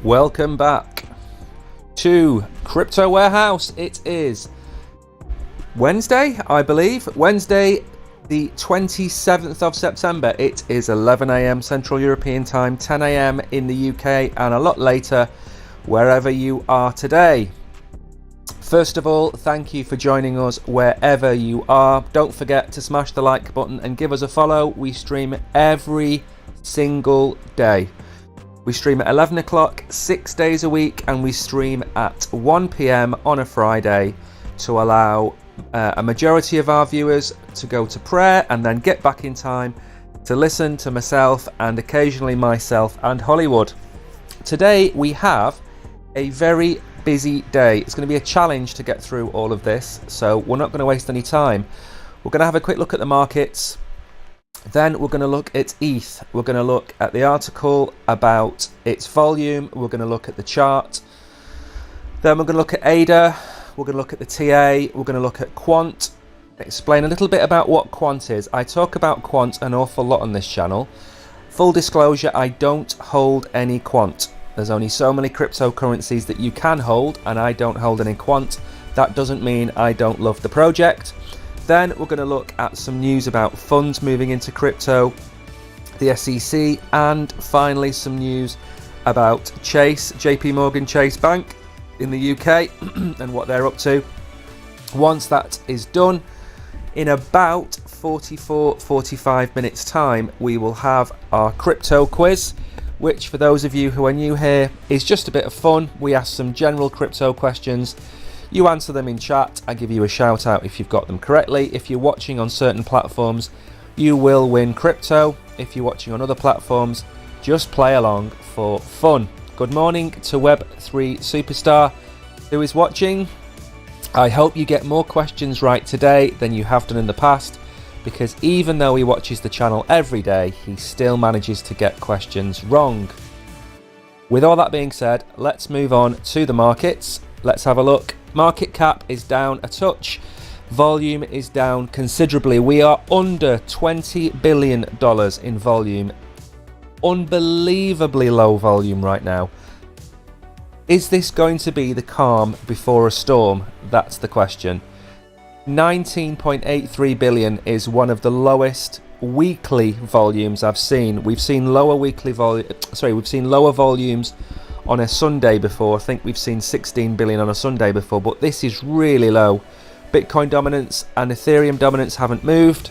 Welcome back to Crypto Warehouse. It is Wednesday, I believe. Wednesday, the 27th of September. It is 11 AM Central European Time, 10 AM in the UK, and a lot later wherever you are today. First of all, thank you for joining us wherever you are. Don't forget to smash the like button and give us a follow. We stream every single day. We stream at 11 o'clock, 6 days a week, and we stream at 1 PM on a Friday to allow a majority of our viewers to go to prayer and then get back in time to listen to myself and occasionally myself and Hollywood. Today we have a very busy day. It's going to be a challenge to get through all of this, so we're not going to waste any time. We're going to have a quick look at the markets. Then we're going to look at ETH. We're going to look at the article about its volume. We're going to look at the chart. Then we're going to look at ADA. We're going to look at the TA. We're going to look at Quant. Explain a little bit about what Quant is. I talk about Quant an awful lot on this channel. Full disclosure, I don't hold any Quant. There's only so many cryptocurrencies that you can hold, and I don't hold any Quant. That doesn't mean I don't love the project. Then we're going to look at some news about funds moving into crypto, the SEC, and finally some news about Chase, JP Morgan Chase Bank in the UK and what they're up to. Once that is done, in about 45 minutes time, we will have our crypto quiz, which for those of you who are new here is just a bit of fun. We ask some general crypto questions. You answer them in chat. I give you a shout out if you've got them correctly. If you're watching on certain platforms, you will win crypto. If you're watching on other platforms, just play along for fun. Good morning to Web3 Superstar who is watching. I hope you get more questions right today than you have done in the past, because even though he watches the channel every day, he still manages to get questions wrong. With all that being said, let's move on to the markets. Let's have a look. Market cap is down a touch. Volume is down considerably. We are under $20 billion in volume. Unbelievably low volume right now. Is this going to be the calm before a storm? That's the question. 19.83 billion is one of the lowest weekly volumes I've seen. We've seen lower volumes on a Sunday before. I think we've seen 16 billion on a Sunday before, but this is really low. Bitcoin dominance and Ethereum dominance haven't moved.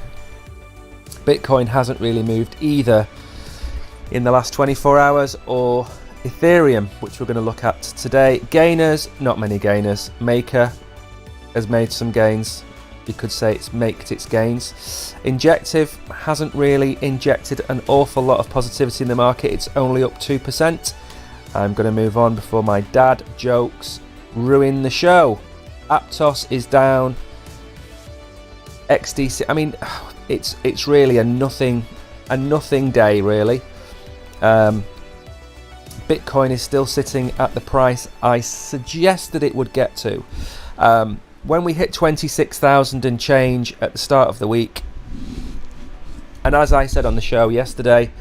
Bitcoin hasn't really moved either in the last 24 hours, or Ethereum, which we're going to look at today. Gainers, not many gainers. Maker has made some gains. You could say it's maked its gains. Injective hasn't really injected an awful lot of positivity in the market. It's only up 2%. I'm going to move on before my dad jokes ruin the show. Aptos is down. XDC, I mean, it's really a nothing day really. Bitcoin is still sitting at the price I suggested it would get to. When we hit 26,000 and change at the start of the week, and as I said on the show yesterday,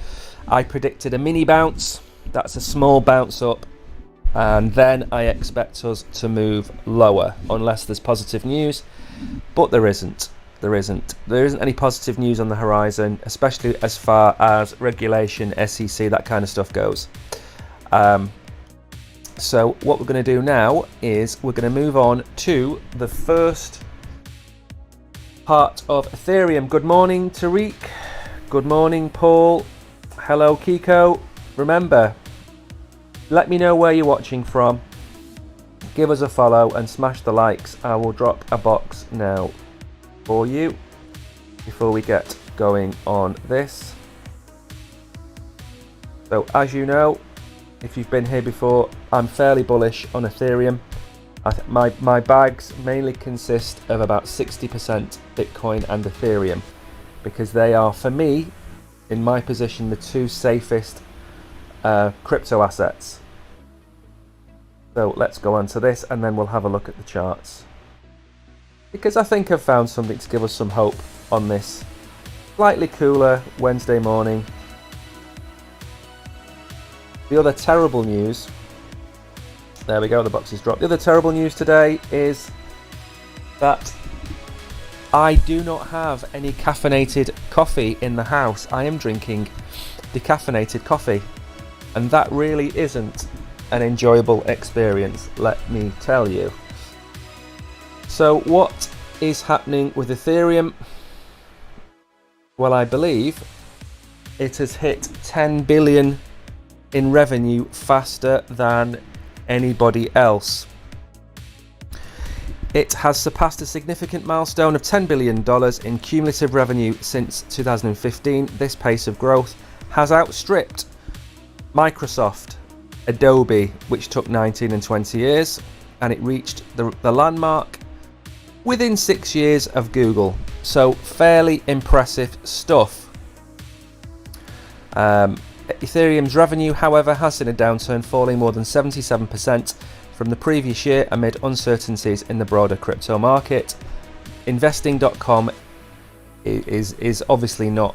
I predicted a mini bounce. That's a small bounce up, and then I expect us to move lower unless there's positive news, but there isn't any positive news on the horizon, especially as far as regulation, SEC, that kind of stuff goes. So what we're going to do now is we're going to move on to the first part of Ethereum. Good morning, Tariq. Good morning, Paul. Hello, Kiko. Remember, let me know where you're watching from. Give us a follow and smash the likes. I will drop a box now for you before we get going on this. So as you know, if you've been here before, I'm fairly bullish on Ethereum. My bags mainly consist of about 60% Bitcoin and Ethereum, because they are, for me, in my position, the two safest crypto assets. So let's go on to this and then we'll have a look at the charts, because I think I've found something to give us some hope on this slightly cooler Wednesday morning. The other terrible news, there we go, the box is dropped. The other terrible news today is that I do not have any caffeinated coffee in the house. I am drinking decaffeinated coffee, and that really isn't an enjoyable experience, let me tell you. So what is happening with Ethereum? Well, I believe it has hit 10 billion in revenue faster than anybody else. It has surpassed a significant milestone of $10 billion in cumulative revenue since 2015. This pace of growth has outstripped Microsoft, Adobe, which took 19 and 20 years, and it reached the landmark within 6 years of Google. So fairly impressive stuff. Ethereum's revenue, however, has seen a downturn, falling more than 77% from the previous year amid uncertainties in the broader crypto market. Investing.com is obviously not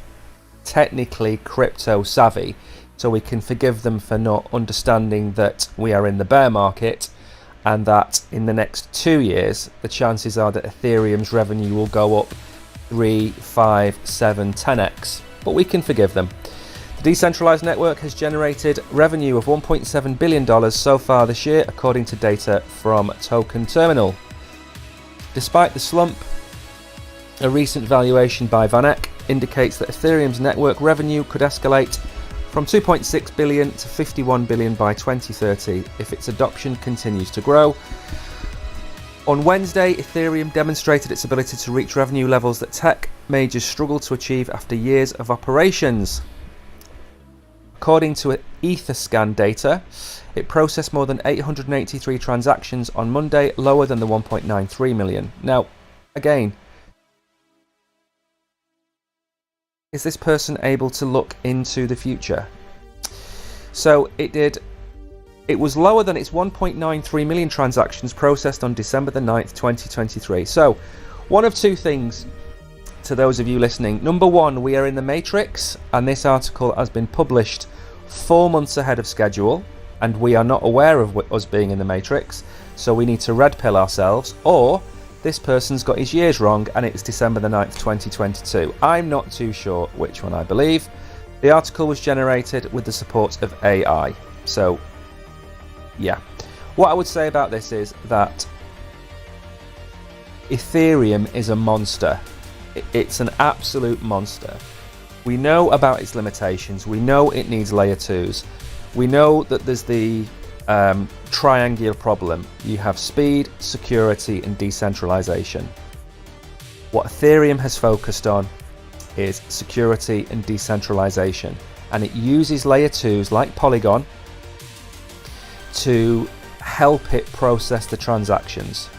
technically crypto savvy, so we can forgive them for not understanding that we are in the bear market, and that in the next 2 years the chances are that Ethereum's revenue will go up 3, 5, 7, 10x, but we can forgive them. The decentralized network has generated revenue of $1.7 billion so far this year, according to data from Token Terminal. Despite the slump, a recent valuation by VanEck indicates that Ethereum's network revenue could escalate from $2.6 billion to $51 billion by 2030 if its adoption continues to grow. On Wednesday, Ethereum demonstrated its ability to reach revenue levels that tech majors struggle to achieve after years of operations. According to EtherScan data, it processed more than 883 transactions on Monday, lower than the 1.93 million. Now, again, is this person able to look into the future? So it was lower than its 1.93 million transactions processed on December the 9th, 2023. So one of two things to those of you listening. Number one, we are in the matrix, and this article has been published 4 months ahead of schedule, and we are not aware of us being in the matrix, so we need to red pill ourselves, or this person's got his years wrong and it's December the 9th, 2022. I'm not too sure which one I believe. The article was generated with the support of AI. So, yeah. What I would say about this is that Ethereum is a monster. It's an absolute monster. We know about its limitations. We know it needs layer 2s. We know that there's the triangular problem. You have speed, security, and decentralization. What Ethereum has focused on is security and decentralization, and it uses layer 2s like Polygon to help it process the transactions.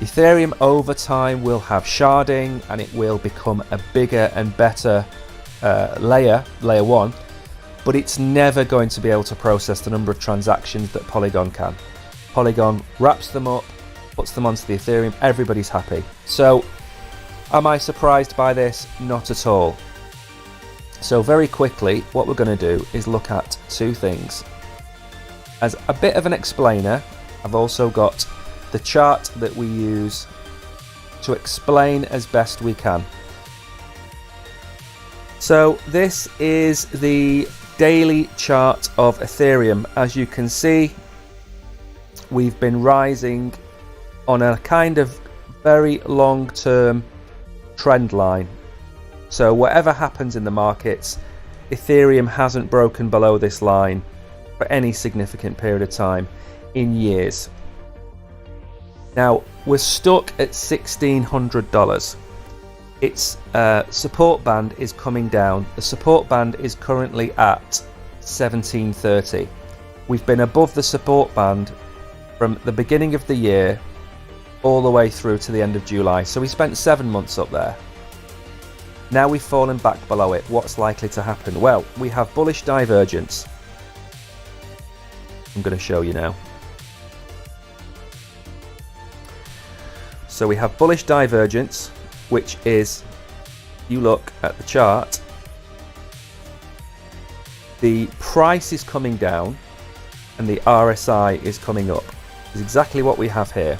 Ethereum over time will have sharding, and it will become a bigger and better layer 1, but it's never going to be able to process the number of transactions that Polygon can. Polygon wraps them up, puts them onto the Ethereum, everybody's happy. So, am I surprised by this? Not at all. So very quickly, what we're going to do is look at two things. As a bit of an explainer, I've also got the chart that we use to explain as best we can. So this is the daily chart of Ethereum. As you can see, we've been rising on a kind of very long-term trend line. So whatever happens in the markets, Ethereum hasn't broken below this line for any significant period of time in years. Now we're stuck at $1,600. Its support band is coming down. The support band is currently at 1730. We've been above the support band from the beginning of the year all the way through to the end of July. So we spent 7 months up there. Now we've fallen back below it. What's likely to happen? Well, we have bullish divergence. I'm going to show you now. So we have bullish divergence, which is, you look at the chart, the price is coming down and the RSI is coming up. It's exactly what we have here.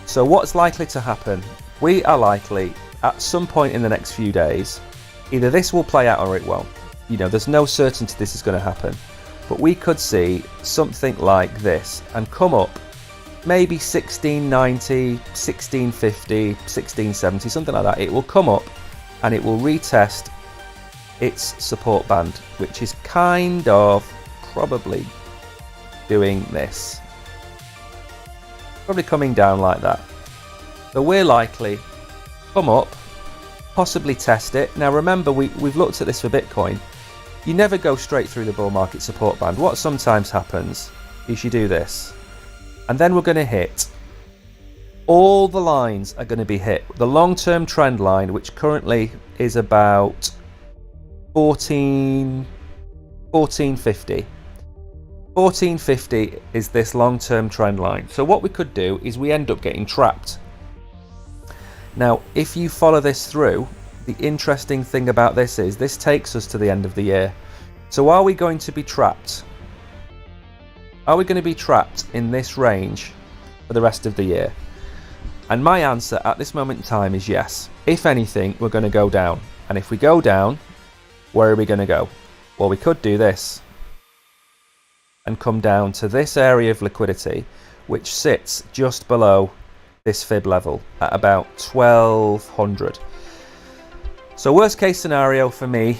So what's likely to happen? We are likely, at some point in the next few days, either this will play out or it won't. You know, there's no certainty this is going to happen. But we could see something like this and come up maybe 1690, 1650, 1670, something like that. It will come up and it will retest its support band, which is kind of probably doing this. Probably coming down like that. So we're likely come up, possibly test it. Now remember, we've looked at this for Bitcoin. You never go straight through the bull market support band. What sometimes happens is you do this. And then we're going to hit. All the lines are going to be hit. The long-term trend line, which currently is about 14, 1450. 1450 is this long-term trend line. So what we could do is we end up getting trapped. Now, if you follow this through, the interesting thing about this is this takes us to the end of the year. So are we going to be trapped? Are we going to be trapped in this range for the rest of the year? And my answer at this moment in time is yes. If anything, we're going to go down. And if we go down, where are we going to go? Well, we could do this and come down to this area of liquidity, which sits just below this fib level at about 1200. So worst case scenario for me,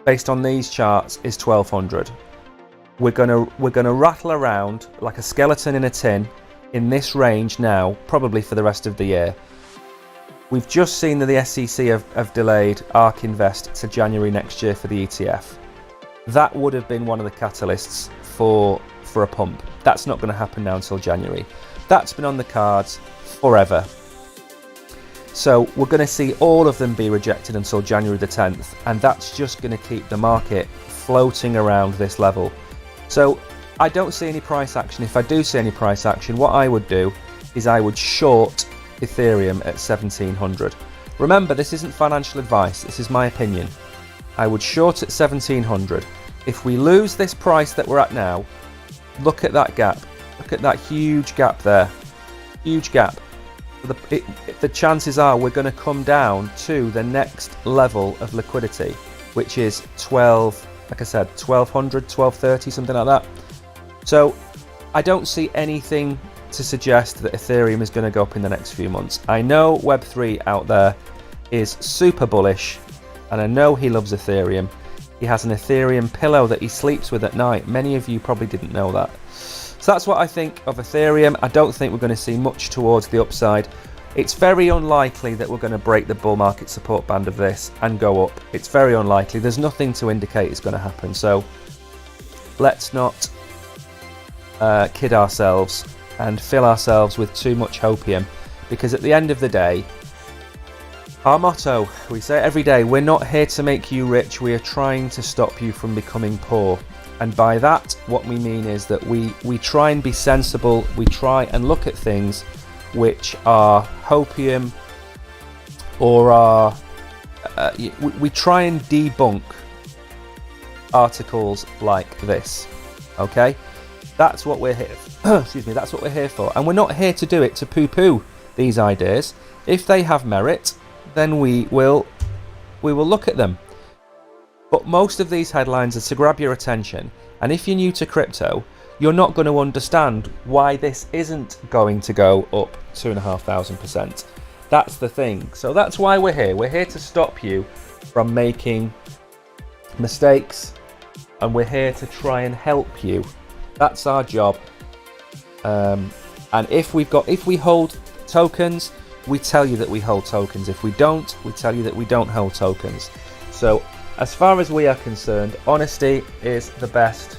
based on these charts, is 1200. We're gonna rattle around like a skeleton in a tin in this range now, probably for the rest of the year. We've just seen that the SEC have delayed ARK Invest to January next year for the ETF. That would have been one of the catalysts for a pump. That's not going to happen now until January. That's been on the cards forever. So we're going to see all of them be rejected until January the 10th, and that's just going to keep the market floating around this level. So I don't see any price action. If I do see any price action, what I would do is I would short Ethereum at 1700. Remember, this isn't financial advice, this is my opinion. I would short at 1700. If we lose this price that we're at now, look at that gap. Look at that huge gap there. Huge gap. The chances are we're going to come down to the next level of liquidity, which is 12, like I said, 1200, 1230, something like that. So I don't see anything to suggest that Ethereum is going to go up in the next few months. I know Web3 out there is super bullish, and I know he loves Ethereum. He has an Ethereum pillow that he sleeps with at night. Many of you probably didn't know that. So that's what I think of Ethereum. I don't think we're going to see much towards the upside. It's very unlikely that we're going to break the bull market support band of this and go up. It's very unlikely. There's nothing to indicate it's going to happen. So let's not kid ourselves and fill ourselves with too much hopium, because at the end of the day, our motto, we say it every day, we're not here to make you rich, we are trying to stop you from becoming poor. And by that, what we mean is that we try and be sensible, we try and look at things which are hopium, or are, we try and debunk articles like this, okay? That's what we're here excuse me, that's what we're here for. And we're not here to do it to poo-poo these ideas. If they have merit, then we will look at them. But most of these headlines are to grab your attention, and if you're new to crypto, you're not going to understand why this isn't going to go up 2,500%. That's the thing. So that's why we're here. We're here to stop you from making mistakes, and we're here to try and help you. That's our job. And if we hold tokens, we tell you that we hold tokens. If we don't, we tell you that we don't hold tokens. So as far as we are concerned, honesty is the best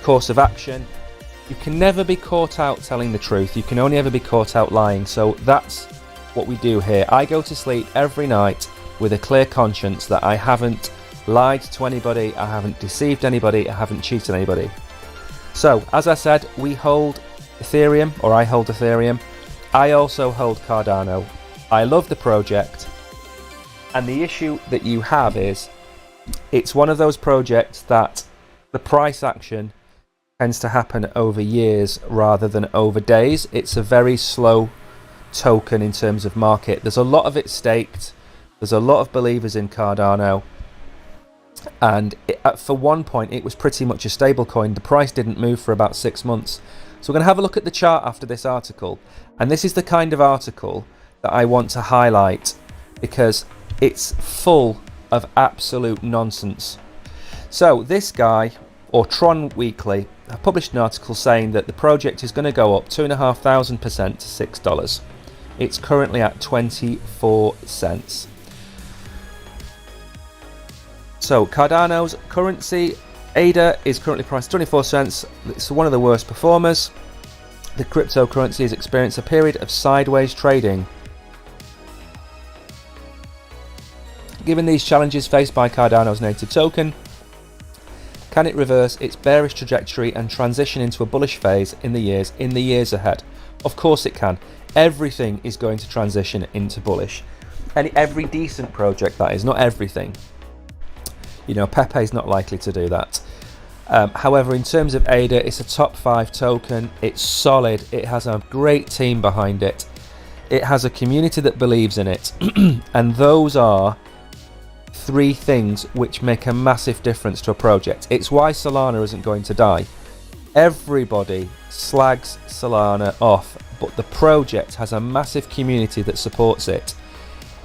course of action. You can never be caught out telling the truth. You can only ever be caught out lying. So that's what we do here. I go to sleep every night with a clear conscience that I haven't lied to anybody, I haven't deceived anybody, I haven't cheated anybody. So as I said, we hold Ethereum, or I hold Ethereum. I also hold Cardano. I love the project, and the issue that you have is it's one of those projects that the price action tends to happen over years rather than over days. It's a very slow token in terms of market. There's a lot of it staked. There's a lot of believers in Cardano, and for one point it was pretty much a stable coin. The price didn't move for about 6 months. So we're going to have a look at the chart after this article, and this is the kind of article that I want to highlight because it's full of absolute nonsense. So this guy, or Tron Weekly, have published an article saying that the project is going to go up 2,500% to $6. It's currently at 24 cents. So Cardano's currency, ADA, is currently priced 24 cents. It's one of the worst performers. The cryptocurrency has experienced a period of sideways trading. Given these challenges faced by Cardano's native token, can it reverse its bearish trajectory and transition into a bullish phase in the years ahead? Of course it can. Everything is going to transition into bullish. Every decent project, that is, not everything. You know, Pepe is not likely to do that. However, in terms of ADA, it's a top 5 token. It's solid. It has a great team behind it. It has a community that believes in it. And those are 3 things which make a massive difference to a project. It's why Solana isn't going to die. Everybody slags Solana off, but the project has a massive community that supports it.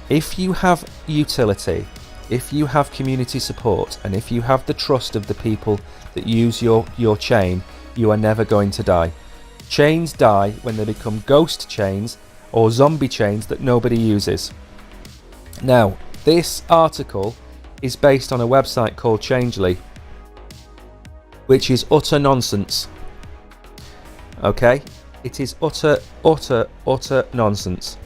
If you have utility, if you have community support, and if you have the trust of the people that use your chain, you are never going to die. Chains die when they become ghost chains or zombie chains that nobody uses. Now, this article is based on a website called Changelly, which is utter nonsense. Okay? It is utter nonsense.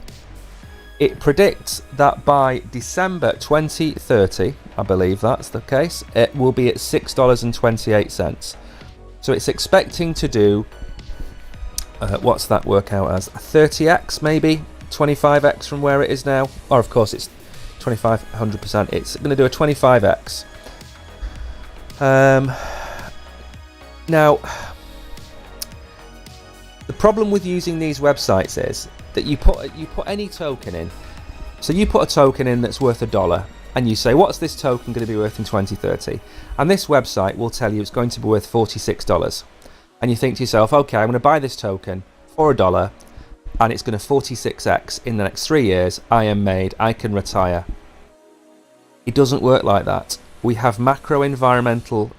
It predicts that by December 2030, I believe that's the case, it will be at $6.28. So it's expecting to do, what's that work out as? 30x maybe? 25x from where it is now? Or of course it's 2500%. It's going to do a 25x. Now, the problem with using these websites is that you put any token in. So you put a token in that's worth $1 and you say, what's this token going to be worth in 2030? And this website will tell you it's going to be worth $46. And you think to yourself, okay, I'm going to buy this token for $1 and it's going to 46x in the next 3 years. I am made, I can retire. It doesn't work like that. We have macro environmental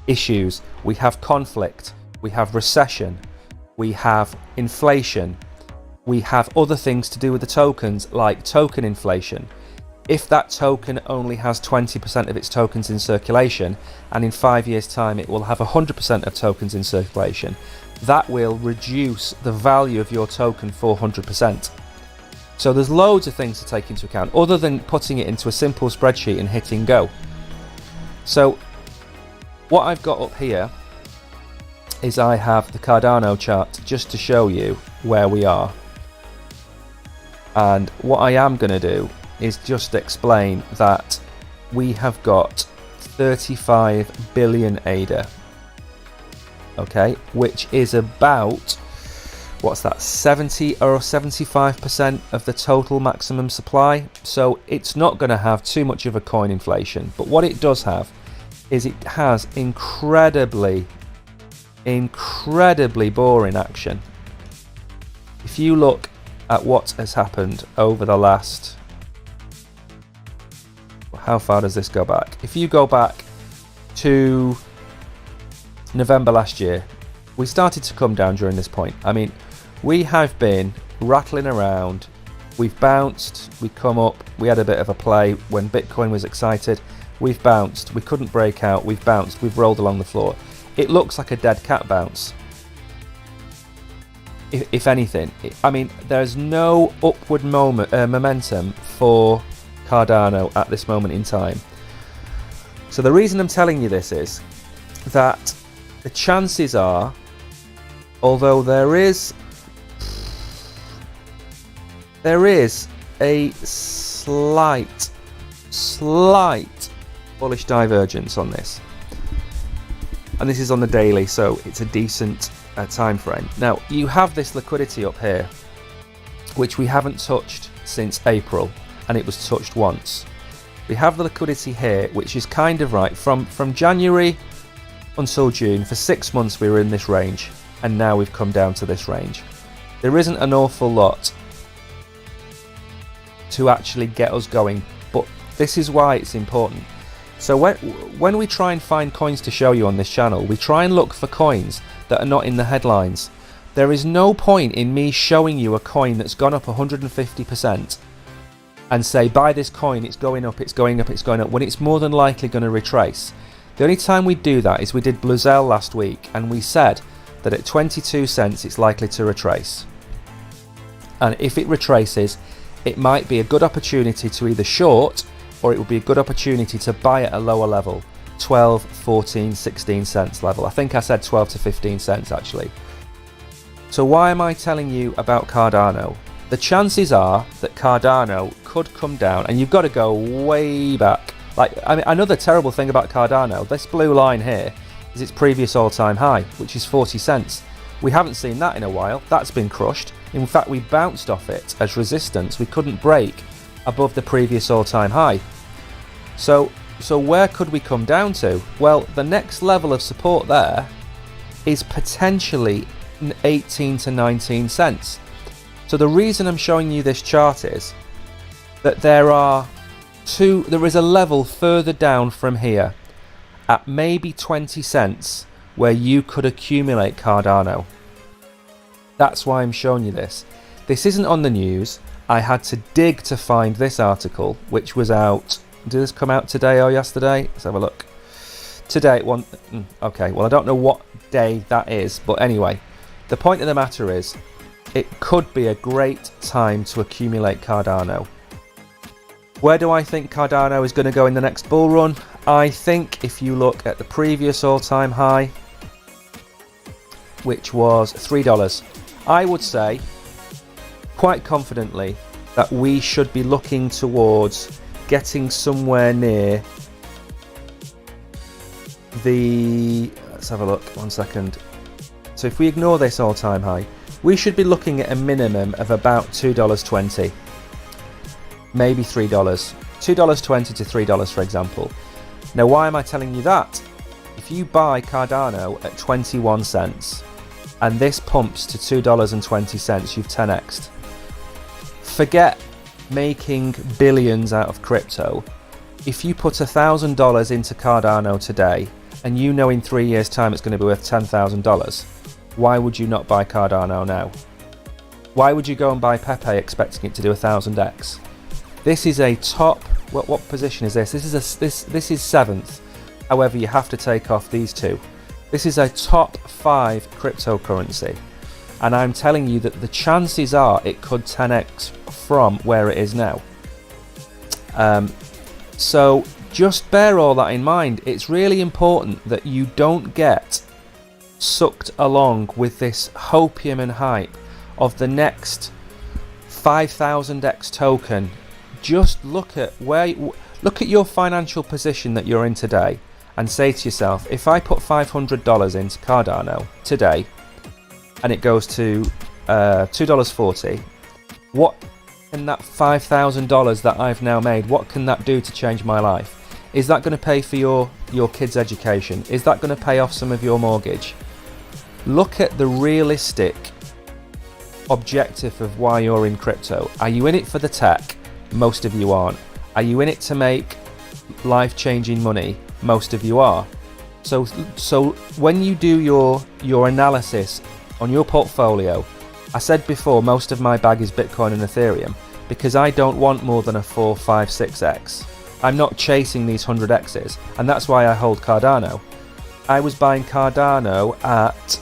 issues, we have conflict, we have recession, we have inflation, we have other things to do with the tokens like token inflation. If that token only has 20% of its tokens in circulation and in 5 years time it will have 100% of tokens in circulation, that will reduce the value of your token 400%. So there's loads of things to take into account other than putting it into a simple spreadsheet and hitting go. So what I've got up here is I have the Cardano chart just to show you where we are. And what I am going to do is just explain that we have got 35 billion ADA, okay, which is about, what's that, 70 or 75% of the total maximum supply. So it's not going to have too much of a coin inflation, but what it does have is it has incredibly boring action. If you look at what has happened over the last, how far does this go back? If you go back to November last year, we started to come down during this point. I mean, we have been rattling around, we've bounced, we come up, we had a bit of a play when Bitcoin was excited, we've bounced, we couldn't break out, we've bounced, we've rolled along the floor. It looks like a dead cat bounce. If anything, I mean, there's no upward momentum for Cardano at this moment in time. So the reason I'm telling you this is that the chances are, although there is a slight bullish divergence on this, and this is on the daily, so it's a decent time frame. Now you have this liquidity up here which we haven't touched since April, and it was touched once. We have the liquidity here which is kind of right from January until June. For 6 months we were in this range, and now we've come down to this range. There isn't an awful lot to actually get us going, but this is why it's important. So when we try and find coins to show you on this channel, we try and look for coins that are not in the headlines. There is no point in me showing you a coin that's gone up 150% and say, buy this coin, it's going up, it's going up, it's going up, when it's more than likely going to retrace. The only time we do that is we did Bluzelle last week, and we said that at 22 cents it's likely to retrace. And if it retraces, it might be a good opportunity to either short or it would be a good opportunity to buy at a lower level, 12, 14, 16 cents level. I think I said 12 to 15 cents actually. So why am I telling you about Cardano? The chances are that Cardano could come down, and you've got to go way back. Like, I mean, another terrible thing about Cardano, this blue line here is its previous all-time high, which is 40 cents. We haven't seen that in a while. That's been crushed. In fact, we bounced off it as resistance. We couldn't break above the previous all-time high. So where could we come down to? Well, the next level of support there is potentially 18 to 19 cents. So the reason I'm showing you this chart is that there is a level further down from here at maybe 20 cents where you could accumulate Cardano. That's why I'm showing you this. This isn't on the news. I had to dig to find this article, which was out. Did this come out today or yesterday? Let's have a look. Today, okay, well, I don't know what day that is, but anyway, the point of the matter is it could be a great time to accumulate Cardano. Where do I think Cardano is going to go in the next bull run? I think if you look at the previous all-time high, which was $3, I would say quite confidently that we should be looking towards getting somewhere near the, let's have a look, 1 second. So if we ignore this all-time high, we should be looking at a minimum of about $2.20, maybe $3, $2.20 to $3 for example. Now why am I telling you that? If you buy Cardano at 21 cents and this pumps to $2.20, you've 10x'd. Forget making billions out of crypto. If you put $1,000 into Cardano today and you know in 3 years time it's going to be worth $10,000, why would you not buy Cardano now? Why would you go and buy Pepe expecting it to do 1000x? This is a top, what position is this? This is 7th. However, you have to take off these two. This is a top 5 cryptocurrency. And I'm telling you that the chances are it could 10x from where it is now. So just bear all that in mind. It's really important that you don't get sucked along with this hopium and hype of the next 5000x token. Just look at your financial position that you're in today and say to yourself, if I put $500 into Cardano today and it goes to $2.40, what can that $5,000 that I've now made, what can that do to change my life? Is that going to pay for your kids' education? Is that going to pay off some of your mortgage? Look at the realistic objective of why you're in crypto. Are you in it for the tech? Most of you aren't. Are you in it to make life-changing money? Most of you are. So when you do your analysis on your portfolio, I said before most of my bag is Bitcoin and Ethereum because I don't want more than a 4, 5, 6x. I'm not chasing these 100x's, and that's why I hold Cardano. I was buying Cardano at,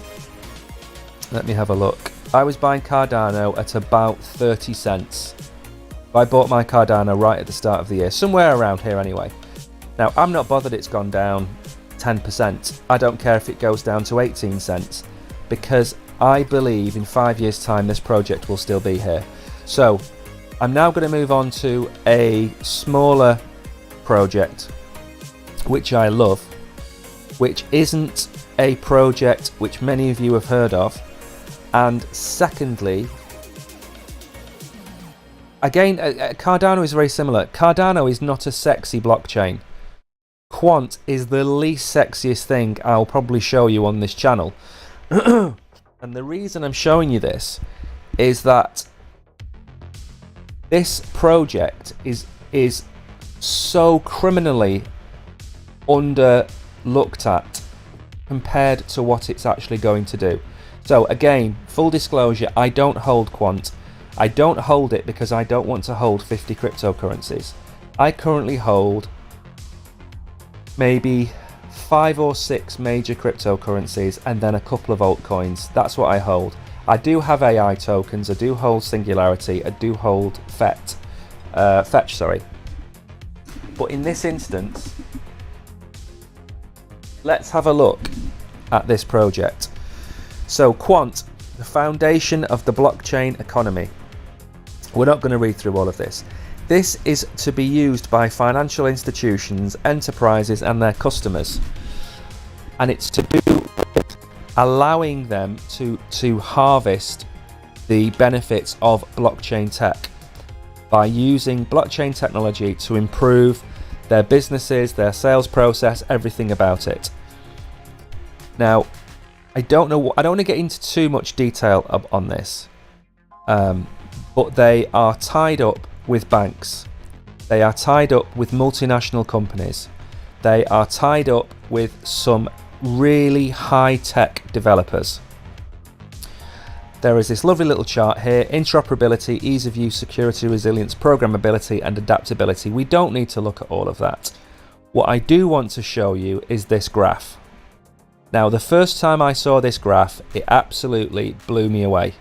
let me have a look. I was buying Cardano at about 30 cents. I bought my Cardano right at the start of the year, somewhere around here anyway. Now, I'm not bothered it's gone down 10%. I don't care if it goes down to 18 cents because I believe in 5 years' time this project will still be here. So, I'm now going to move on to a smaller project, which I love, which isn't a project which many of you have heard of. And secondly, again, Cardano is very similar. Cardano is not a sexy blockchain. Quant is the least sexiest thing I'll probably show you on this channel. And the reason I'm showing you this is that this project is so criminally underlooked at compared to what it's actually going to do. So again, full disclosure, I don't hold Quant. I don't hold it because I don't want to hold 50 cryptocurrencies. I currently hold maybe 5 or 6 major cryptocurrencies and then a couple of altcoins. That's what I hold. I do have AI tokens, I do hold Singularity, I do hold Fetch, sorry. But in this instance, let's have a look at this project. So Quant, the foundation of the blockchain economy. We're not going to read through all of this. This is to be used by financial institutions, enterprises and their customers. And it's to do with allowing them to harvest the benefits of blockchain tech by using blockchain technology to improve their businesses, their sales process, everything about it. Now, I don't want to get into too much detail on this, but they are tied up with banks. They are tied up with multinational companies. They are tied up with some really high-tech developers. There is this lovely little chart here: interoperability, ease of use, security, resilience, programmability and adaptability. We don't need to look at all of that. What I do want to show you is this graph. Now, the first time I saw this graph, it absolutely blew me away.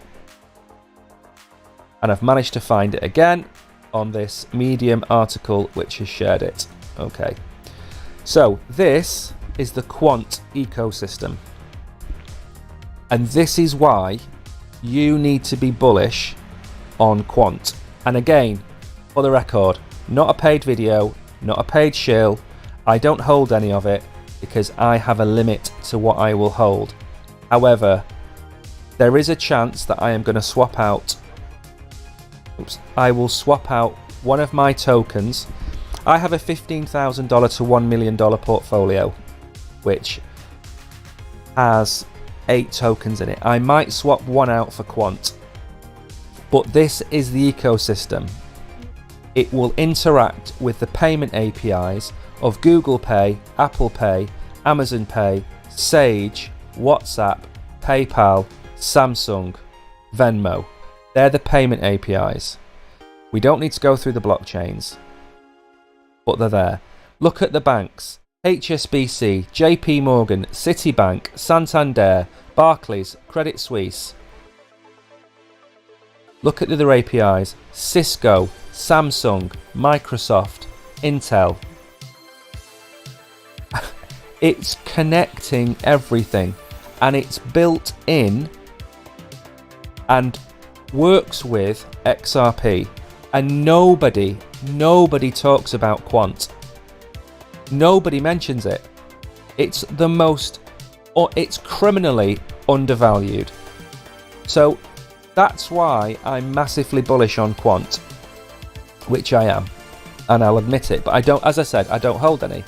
And I've managed to find it again on this Medium article which has shared it. Okay, so this is the Quant ecosystem. And this is why you need to be bullish on Quant. And again, for the record, not a paid video, not a paid shill. I don't hold any of it because I have a limit to what I will hold. However, there is a chance that I am going to swap out. I will swap out one of my tokens. I have a $15,000 to $1 million portfolio, which has 8 tokens in it. I might swap one out for Quant, but this is the ecosystem. It will interact with the payment APIs of Google Pay, Apple Pay, Amazon Pay, Sage, WhatsApp, PayPal, Samsung, Venmo. They're the payment APIs. We don't need to go through the blockchains, but they're there. Look at the banks: HSBC, JP Morgan, Citibank, Santander, Barclays, Credit Suisse. Look at the other APIs: Cisco, Samsung, Microsoft, Intel. It's connecting everything, and it's built in and works with XRP. And nobody talks about Quant. Nobody mentions it. It's the most, or it's criminally undervalued. So that's why I'm massively bullish on Quant, which I am, and I'll admit it. But I don't, as I said, I don't hold any.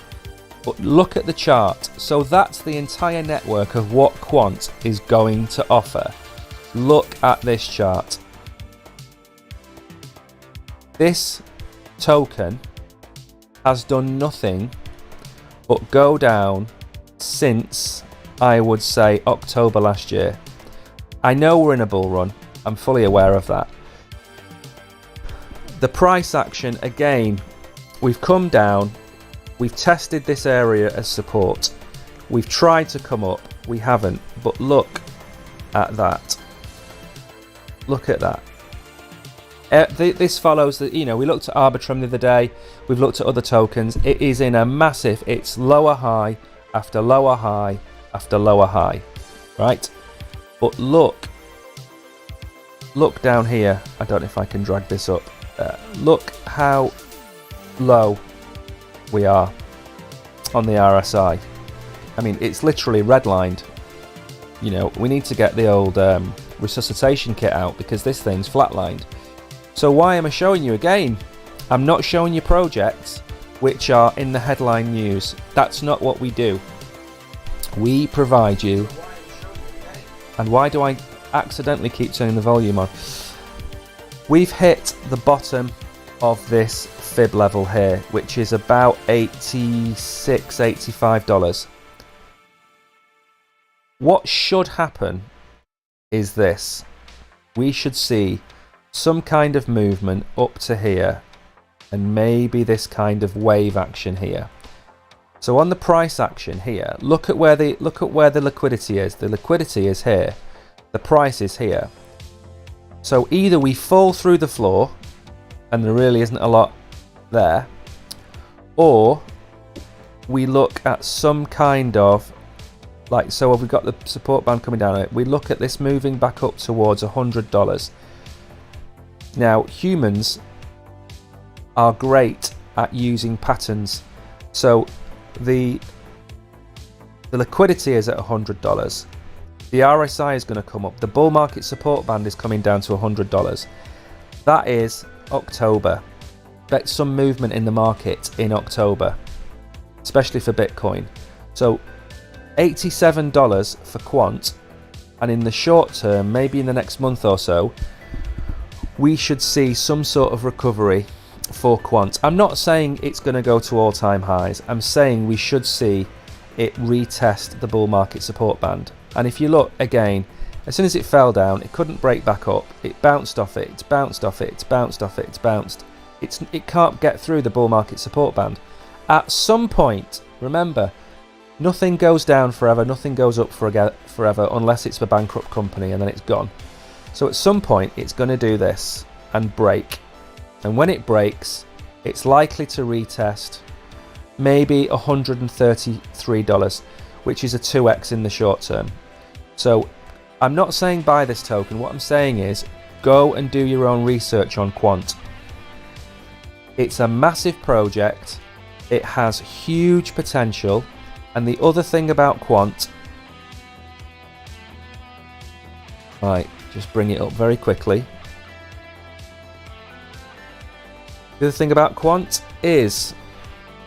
But look at the chart. So that's the entire network of what Quant is going to offer. Look at this chart. This token has done nothing but go down since, I would say, October last year. I know we're in a bull run. I'm fully aware of that. The price action, again, we've come down. We've tested this area as support. We've tried to come up. We haven't. But look at that. Look at that. This follows the, we looked at Arbitrum the other day. We've looked at other tokens. It is in a massive, it's lower high after lower high after lower high, right? But look down here. I don't know if I can drag this up. Look how low we are on the RSI. I mean, it's literally redlined. We need to get the old resuscitation kit out because this thing's flatlined. So why am I showing you again? I'm not showing you projects which are in the headline news. That's not what we do. We provide you. And why do I accidentally keep turning the volume on? We've hit the bottom of this fib level here, which is about $86, $85. What should happen is this. We should see some kind of movement up to here and maybe this kind of wave action here. So on the price action here, look at where the liquidity is. The liquidity is here. The price is here. So either we fall through the floor and there really isn't a lot there, or we look at some kind of, like, so we've got the support band coming down, we look at this moving back up towards $100. Now, humans are great at using patterns. So the liquidity is at $100. The RSI is going to come up. The bull market support band is coming down to $100. That is October. Bet some movement in the market in October, especially for Bitcoin. So $87 for quant, and in the short term, maybe in the next month or so, we should see some sort of recovery for quant. I'm not saying it's going to go to all-time highs. I'm saying we should see it retest the bull market support band. And if you look again, as soon as it fell down, it couldn't break back up. It bounced off it, it's bounced off it, it's bounced off it, it's bounced. It can't get through the bull market support band. At some point, remember, nothing goes down forever, nothing goes up forever, unless it's a bankrupt company, and then it's gone. So at some point, it's going to do this and break. And when it breaks, it's likely to retest maybe $133, which is a 2x in the short term. So I'm not saying buy this token. What I'm saying is go and do your own research on quant. It's a massive project. It has huge potential. And the other thing about quant, right, just bring it up very quickly. The other thing about quant is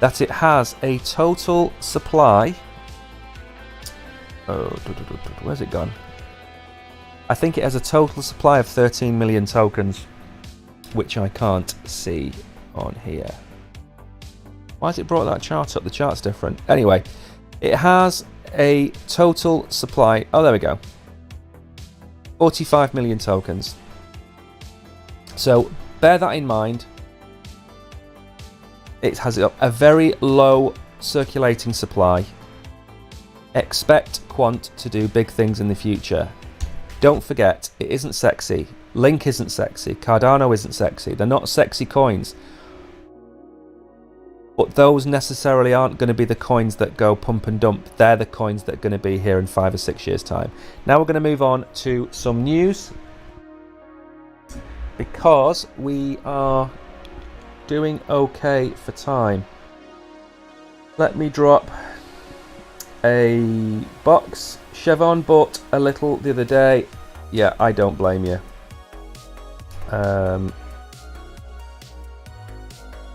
that it has a total supply. Oh, where's it gone? I think it has a total supply of 13 million tokens, which I can't see on here. Why has it brought that chart up? The chart's different. Anyway, it has a total supply. Oh, there we go. 45 million tokens. So bear that in mind. It has a very low circulating supply. Expect quant to do big things in the future. Don't forget, it isn't sexy. Link isn't sexy. Cardano isn't sexy. They're not sexy coins. But those necessarily aren't going to be the coins that go pump and dump. They're the coins that are going to be here in 5 or 6 years' time. Now we're going to move on to some news, because we are doing okay for time. Let me drop a box. Chevron bought a little the other day. Yeah, I don't blame you.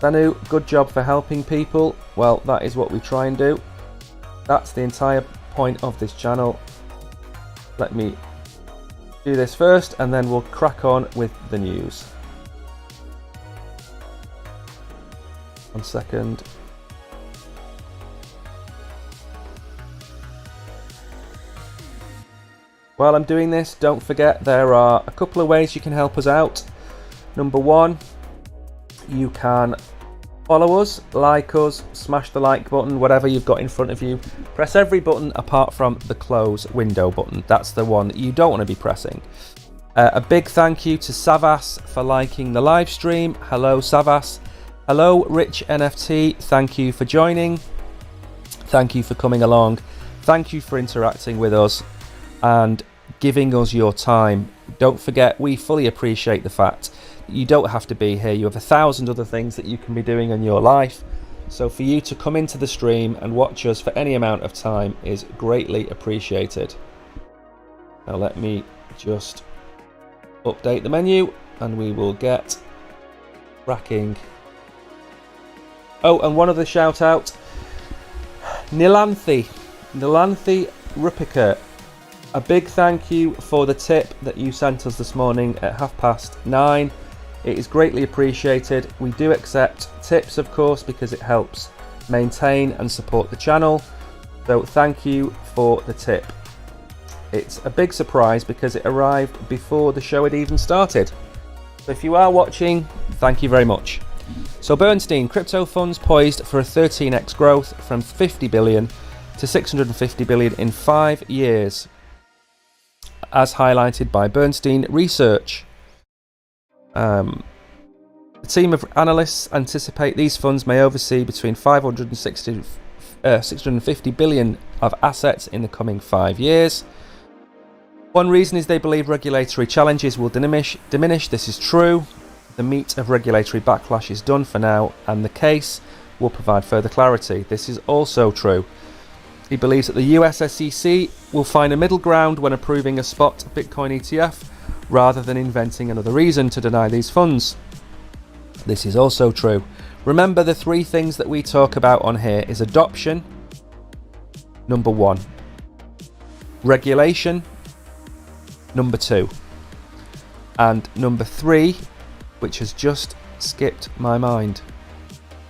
Danu, good job for helping people. Well, that is what we try and do. That's the entire point of this channel. Let me do this first, and then we'll crack on with the news. 1 second. While I'm doing this, don't forget there are a couple of ways you can help us out. Number one, you can follow us, like us, smash the like button, whatever you've got in front of you. Press every button apart from the close window button. That's the one that you don't want to be pressing. A big thank you to Savas for liking the live stream. Hello, Savas. Hello, Rich NFT. Thank you for joining. Thank you for coming along. Thank you for interacting with us and giving us your time. Don't forget, we fully appreciate the fact that you don't have to be here. You have 1,000 other things that you can be doing in your life. So for you to come into the stream and watch us for any amount of time is greatly appreciated. Now let me just update the menu and we will get cracking. Oh, and one other shout out. Nilanthi Rupika. A big thank you for the tip that you sent us this morning at 9:30. It is greatly appreciated. We do accept tips, of course, because it helps maintain and support the channel. So thank you for the tip. It's a big surprise because it arrived before the show had even started. So if you are watching, thank you very much. So Bernstein, crypto funds poised for a 13x growth from 50 billion to 650 billion in 5 years, as highlighted by Bernstein Research. The team of analysts anticipate these funds may oversee between 650 billion of assets in the coming 5 years. One reason is they believe regulatory challenges will diminish. This is true. The meat of regulatory backlash is done for now, and the case will provide further clarity. This is also true. He believes that the US SEC will find a middle ground when approving a spot Bitcoin ETF rather than inventing another reason to deny these funds. This is also true. Remember, the 3 things that we talk about on here is adoption, number 1, regulation, number 2, and number 3, which has just skipped my mind.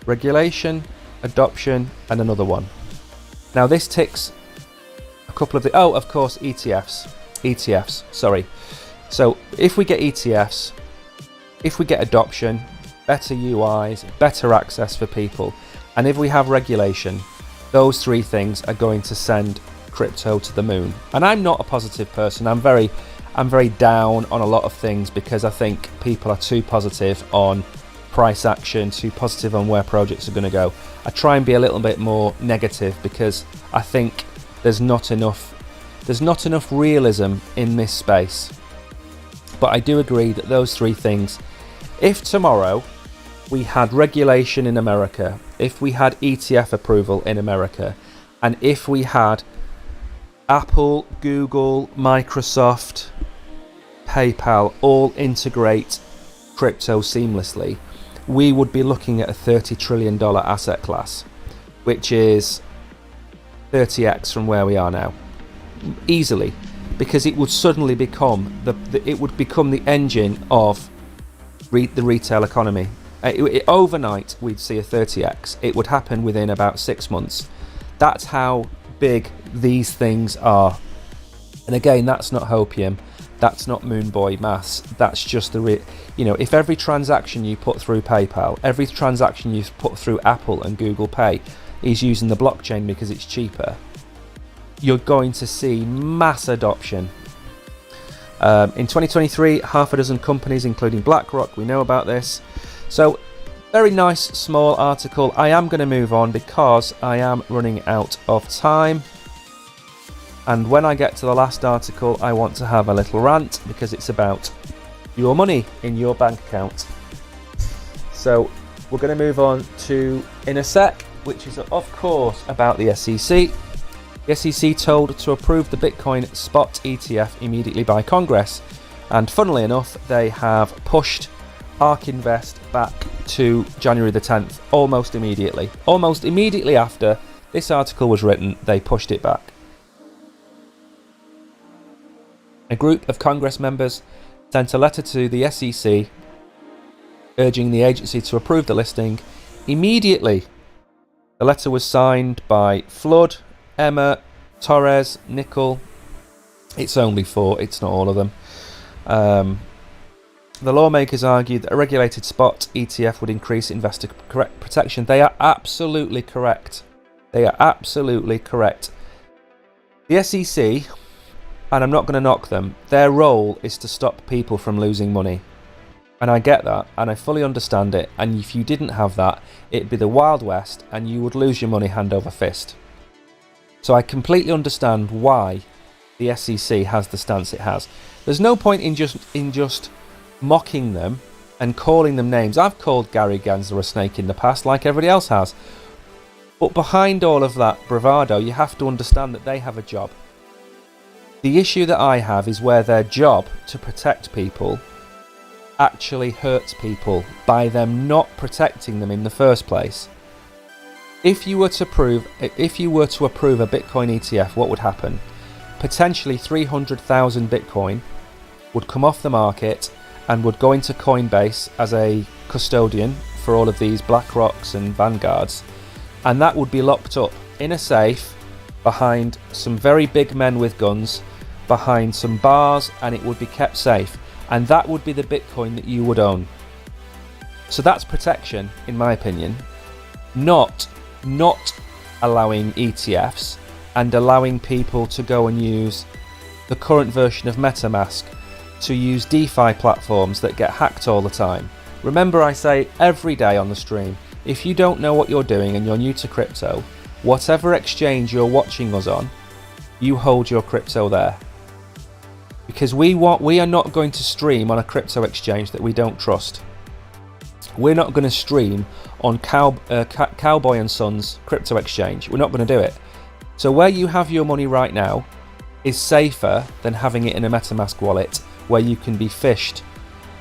Regulation, adoption, and another one. Now this ticks a couple of the... Oh, of course, ETFs, sorry. So if we get ETFs, if we get adoption, better UIs, better access for people, and if we have regulation, those 3 things are going to send crypto to the moon. And I'm not a positive person. I'm very down on a lot of things because I think people are too positive on price action, too positive on where projects are going to go. I try and be a little bit more negative because I think there's not enough realism in this space. But I do agree that those 3 things, if tomorrow we had regulation in America, if we had ETF approval in America, and if we had Apple, Google, Microsoft, PayPal all integrate crypto seamlessly, we would be looking at a $30 trillion asset class, which is 30x from where we are now, easily, because it would suddenly become the engine of the retail economy. Overnight, we'd see a 30x. It would happen within about 6 months. That's how big these things are. And again, that's not hopium. That's not moon boy maths. That's just if every transaction you put through PayPal, every transaction you put through Apple and Google Pay is using the blockchain because it's cheaper, you're going to see mass adoption. In 2023, half a dozen companies, including BlackRock, we know about this. So, very nice small article. I am going to move on because I am running out of time. And when I get to the last article, I want to have a little rant because it's about your money in your bank account. So we're going to move on to in a sec, which is of course about the SEC. The SEC told to approve the Bitcoin spot ETF immediately by Congress. And funnily enough, they have pushed ARK Invest back to January the 10th, almost immediately. Almost immediately after this article was written, they pushed it back. A group of Congress members sent a letter to the SEC urging the agency to approve the listing immediately. The letter was signed by Flood, Emma, Torres, Nickel. It's only 4, it's not all of them. The lawmakers argued that a regulated spot ETF would increase investor protection. They are absolutely correct. They are absolutely correct. The SEC, and I'm not going to knock them, their role is to stop people from losing money. And I get that, and I fully understand it. And if you didn't have that, it'd be the Wild West, and you would lose your money hand over fist. So I completely understand why the SEC has the stance it has. There's no point in just mocking them and calling them names. I've called Gary Gensler a snake in the past, like everybody else has. But behind all of that bravado, you have to understand that they have a job. The issue that I have is where their job to protect people actually hurts people by them not protecting them in the first place. If you were to approve a Bitcoin ETF, what would happen? Potentially 300,000 Bitcoin would come off the market and would go into Coinbase as a custodian for all of these BlackRocks and Vanguards, and that would be locked up in a safe behind some very big men with guns, behind some bars, and it would be kept safe, and that would be the Bitcoin that you would own. So that's protection, in my opinion, not allowing ETFs and allowing people to go and use the current version of MetaMask, to use DeFi platforms that get hacked all the time. Remember, I say every day on the stream, if you don't know what you're doing and you're new to crypto, whatever exchange you're watching us on, you hold your crypto there. Because we are not going to stream on a crypto exchange that we don't trust. We're not going to stream on Cowboy and Sons crypto exchange. We're not going to do it. So where you have your money right now is safer than having it in a MetaMask wallet where you can be phished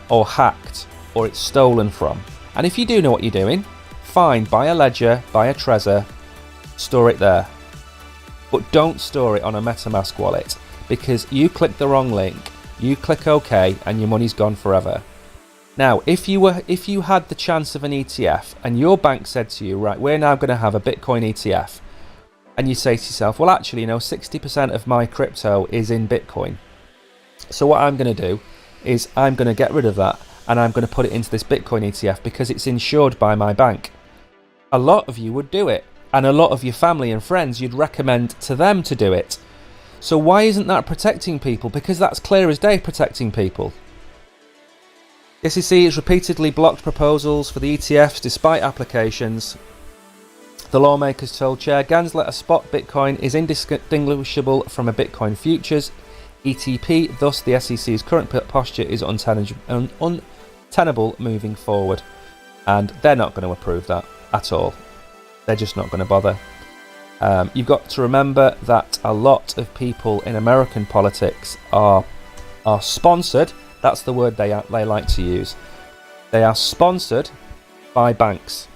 or hacked or it's stolen from. And if you do know what you're doing, fine, buy a ledger, buy a Trezor, store it there. But don't store it on a MetaMask wallet, because you click the wrong link, you click OK, and your money's gone forever. Now, if you had the chance of an ETF and your bank said to you, right, we're now going to have a Bitcoin ETF, and you say to yourself, well, actually, 60% of my crypto is in Bitcoin. So what I'm going to do is I'm going to get rid of that and I'm going to put it into this Bitcoin ETF because it's insured by my bank. A lot of you would do it, and a lot of your family and friends, you'd recommend to them to do it. So why isn't that protecting people? Because that's clear as day protecting people. The SEC has repeatedly blocked proposals for the ETFs despite applications. The lawmakers told Chair Gensler a spot Bitcoin is indistinguishable from a Bitcoin futures ETP, thus the SEC's current posture is untenable moving forward. And they're not going to approve that at all. They're just not going to bother. You've got to remember that a lot of people in American politics are sponsored. That's the word they like to use. They are sponsored by banks.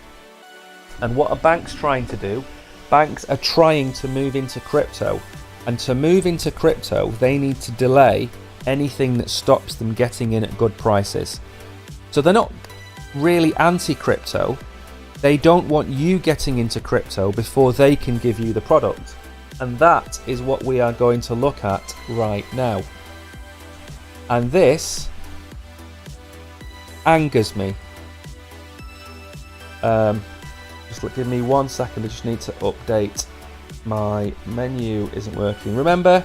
And what are banks trying to do? Banks are trying to move into crypto. And to move into crypto, they need to delay anything that stops them getting in at good prices. So they're not really anti-crypto. They don't want you getting into crypto before they can give you the product. And that is what we are going to look at right now. And this angers me. Just give me 1 second, I just need to update. My menu isn't working. Remember,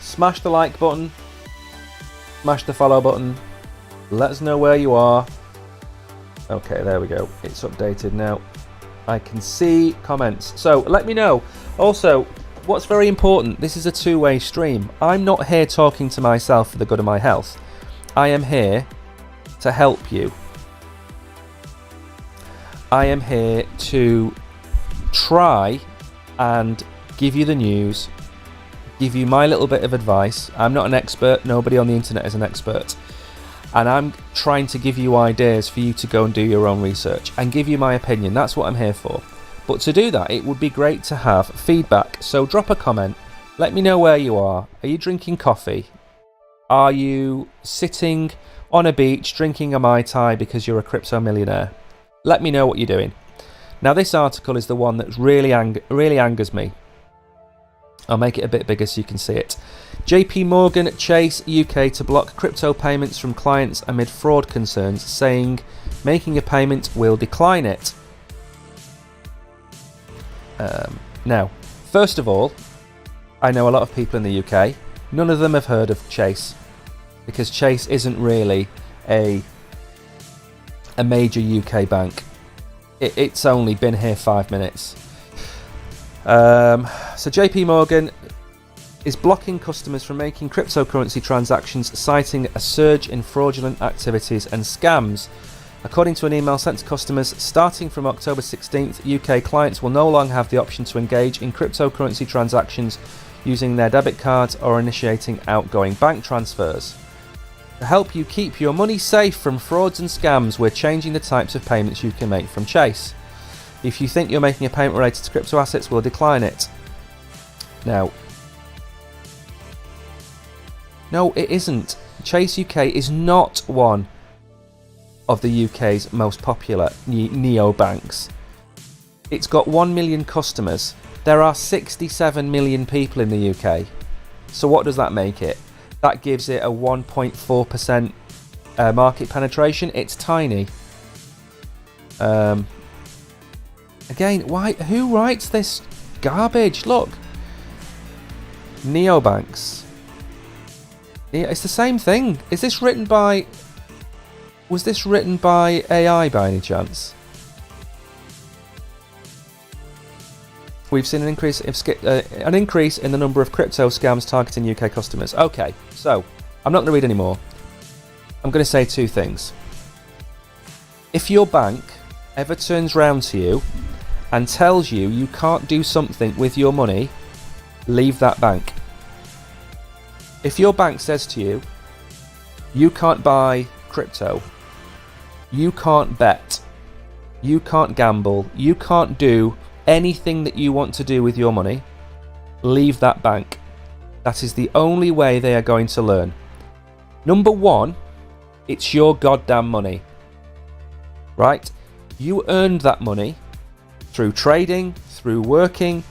smash the like button, smash the follow button, let us know where you are. Okay, there we go. It's updated now. I can see comments. So let me know. Also, what's very important, this is a two-way stream. I'm not here talking to myself for the good of my health. I am here to help you. I am here to try and give you the news, give you my little bit of advice. I'm not an expert. Nobody on the internet is an expert. And I'm trying to give you ideas for you to go and do your own research and give you my opinion. That's what I'm here for. But to do that, it would be great to have feedback. So drop a comment. Let me know where you are. Are you drinking coffee? Are you sitting on a beach drinking a Mai Tai because you're a crypto millionaire? Let me know what you're doing. Now, this article is the one that really angers me. I'll make it a bit bigger so you can see it. JP Morgan Chase UK to block crypto payments from clients amid fraud concerns, saying making a payment will decline it. Now, first of all, I know a lot of people in the UK. None of them have heard of Chase, because Chase isn't really a major UK bank. It's only been here 5 minutes. So JP Morgan is blocking customers from making cryptocurrency transactions, citing a surge in fraudulent activities and scams. According to an email sent to customers, starting from October 16th, UK clients will no longer have the option to engage in cryptocurrency transactions using their debit cards or initiating outgoing bank transfers. To help you keep your money safe from frauds and scams, we're changing the types of payments you can make from Chase. If you think you're making a payment related to crypto assets, we'll decline it. Now, no, it isn't. Chase UK is not one of the UK's most popular neobanks. It's got 1 million customers. There are 67 million people in the UK. So what does that make it? That gives it a 1.4% market penetration. It's tiny. Again, why? Who writes this garbage? Look, neobanks. It's the same thing. Is this written by Was this written by AI by any chance? We've seen an increase in the number of crypto scams targeting UK customers. Okay, so I'm not going to read any more. I'm going to say two things. If your bank ever turns round to you and tells you you can't do something with your money, leave that bank. If your bank says to you, you can't buy crypto, you can't bet, you can't gamble, you can't do anything that you want to do with your money, leave that bank. That is the only way they are going to learn. Number one, it's your goddamn money. Right? You earned that money through trading, through working,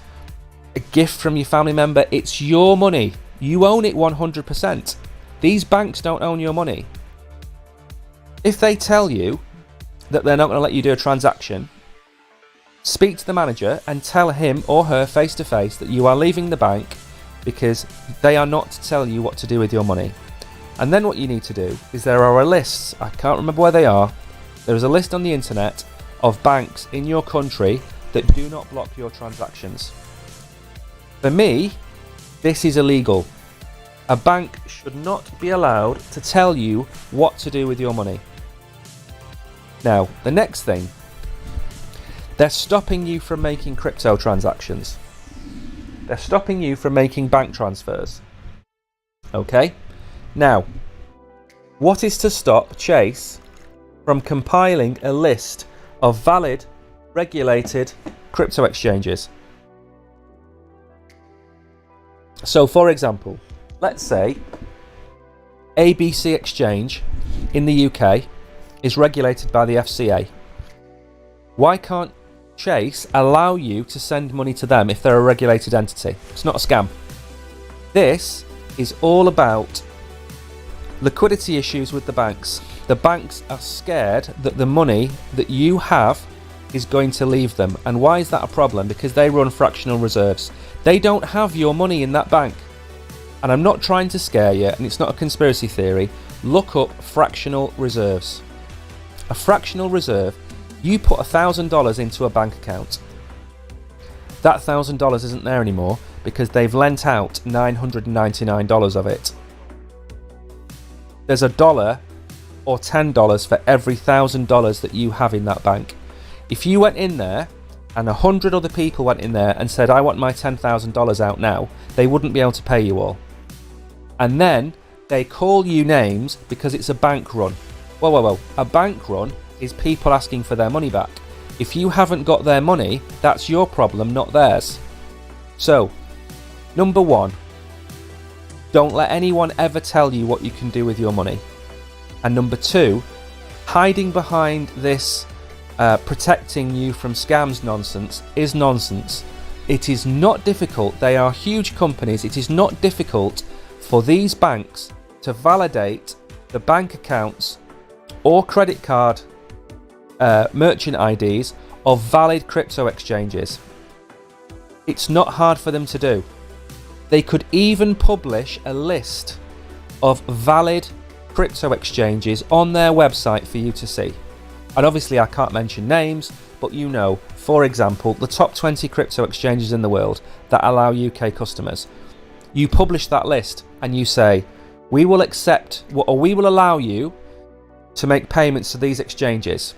a gift from your family member. It's your money. You own it 100%. These banks don't own your money. If they tell you that they're not going to let you do a transaction, speak to the manager and tell him or her face to face that you are leaving the bank because they are not to tell you what to do with your money. And then what you need to do is there are lists, I can't remember where they are, there is a list on the internet of banks in your country that do not block your transactions. For me, this is illegal. A bank should not be allowed to tell you what to do with your money. Now, the next thing, they're stopping you from making crypto transactions. They're stopping you from making bank transfers. Okay? Now, what is to stop Chase from compiling a list of valid, regulated crypto exchanges? So, for example, let's say ABC Exchange in the UK is regulated by the FCA. Why can't Chase allow you to send money to them if they're a regulated entity? It's not a scam. This is all about liquidity issues with the banks. The banks are scared that the money that you have is going to leave them. And why is that a problem? Because they run fractional reserves. They don't have your money in that bank. And I'm not trying to scare you, and it's not a conspiracy theory. Look up fractional reserves. A fractional reserve, you put $1,000 into a bank account. That $1,000 isn't there anymore because they've lent out $999 of it. There's $1 or $10 for every $1,000 that you have in that bank. If you went in there and 100 other people went in there and said, I want my $10,000 out now, they wouldn't be able to pay you all. And then they call you names because it's a bank run. Well, a bank run is people asking for their money back. If you haven't got their money, that's your problem, not theirs. So, number one, don't let anyone ever tell you what you can do with your money. And number two, hiding behind this protecting you from scams nonsense is nonsense. It is not difficult. They are huge companies. It is not difficult for these banks to validate the bank accounts or credit card merchant IDs of valid crypto exchanges. It's not hard for them to do. They could even publish a list of valid crypto exchanges on their website for you to see. And obviously I can't mention names, but you know, for example, the top 20 crypto exchanges in the world that allow UK customers. You publish that list and you say, we will accept or we will allow you to make payments to these exchanges.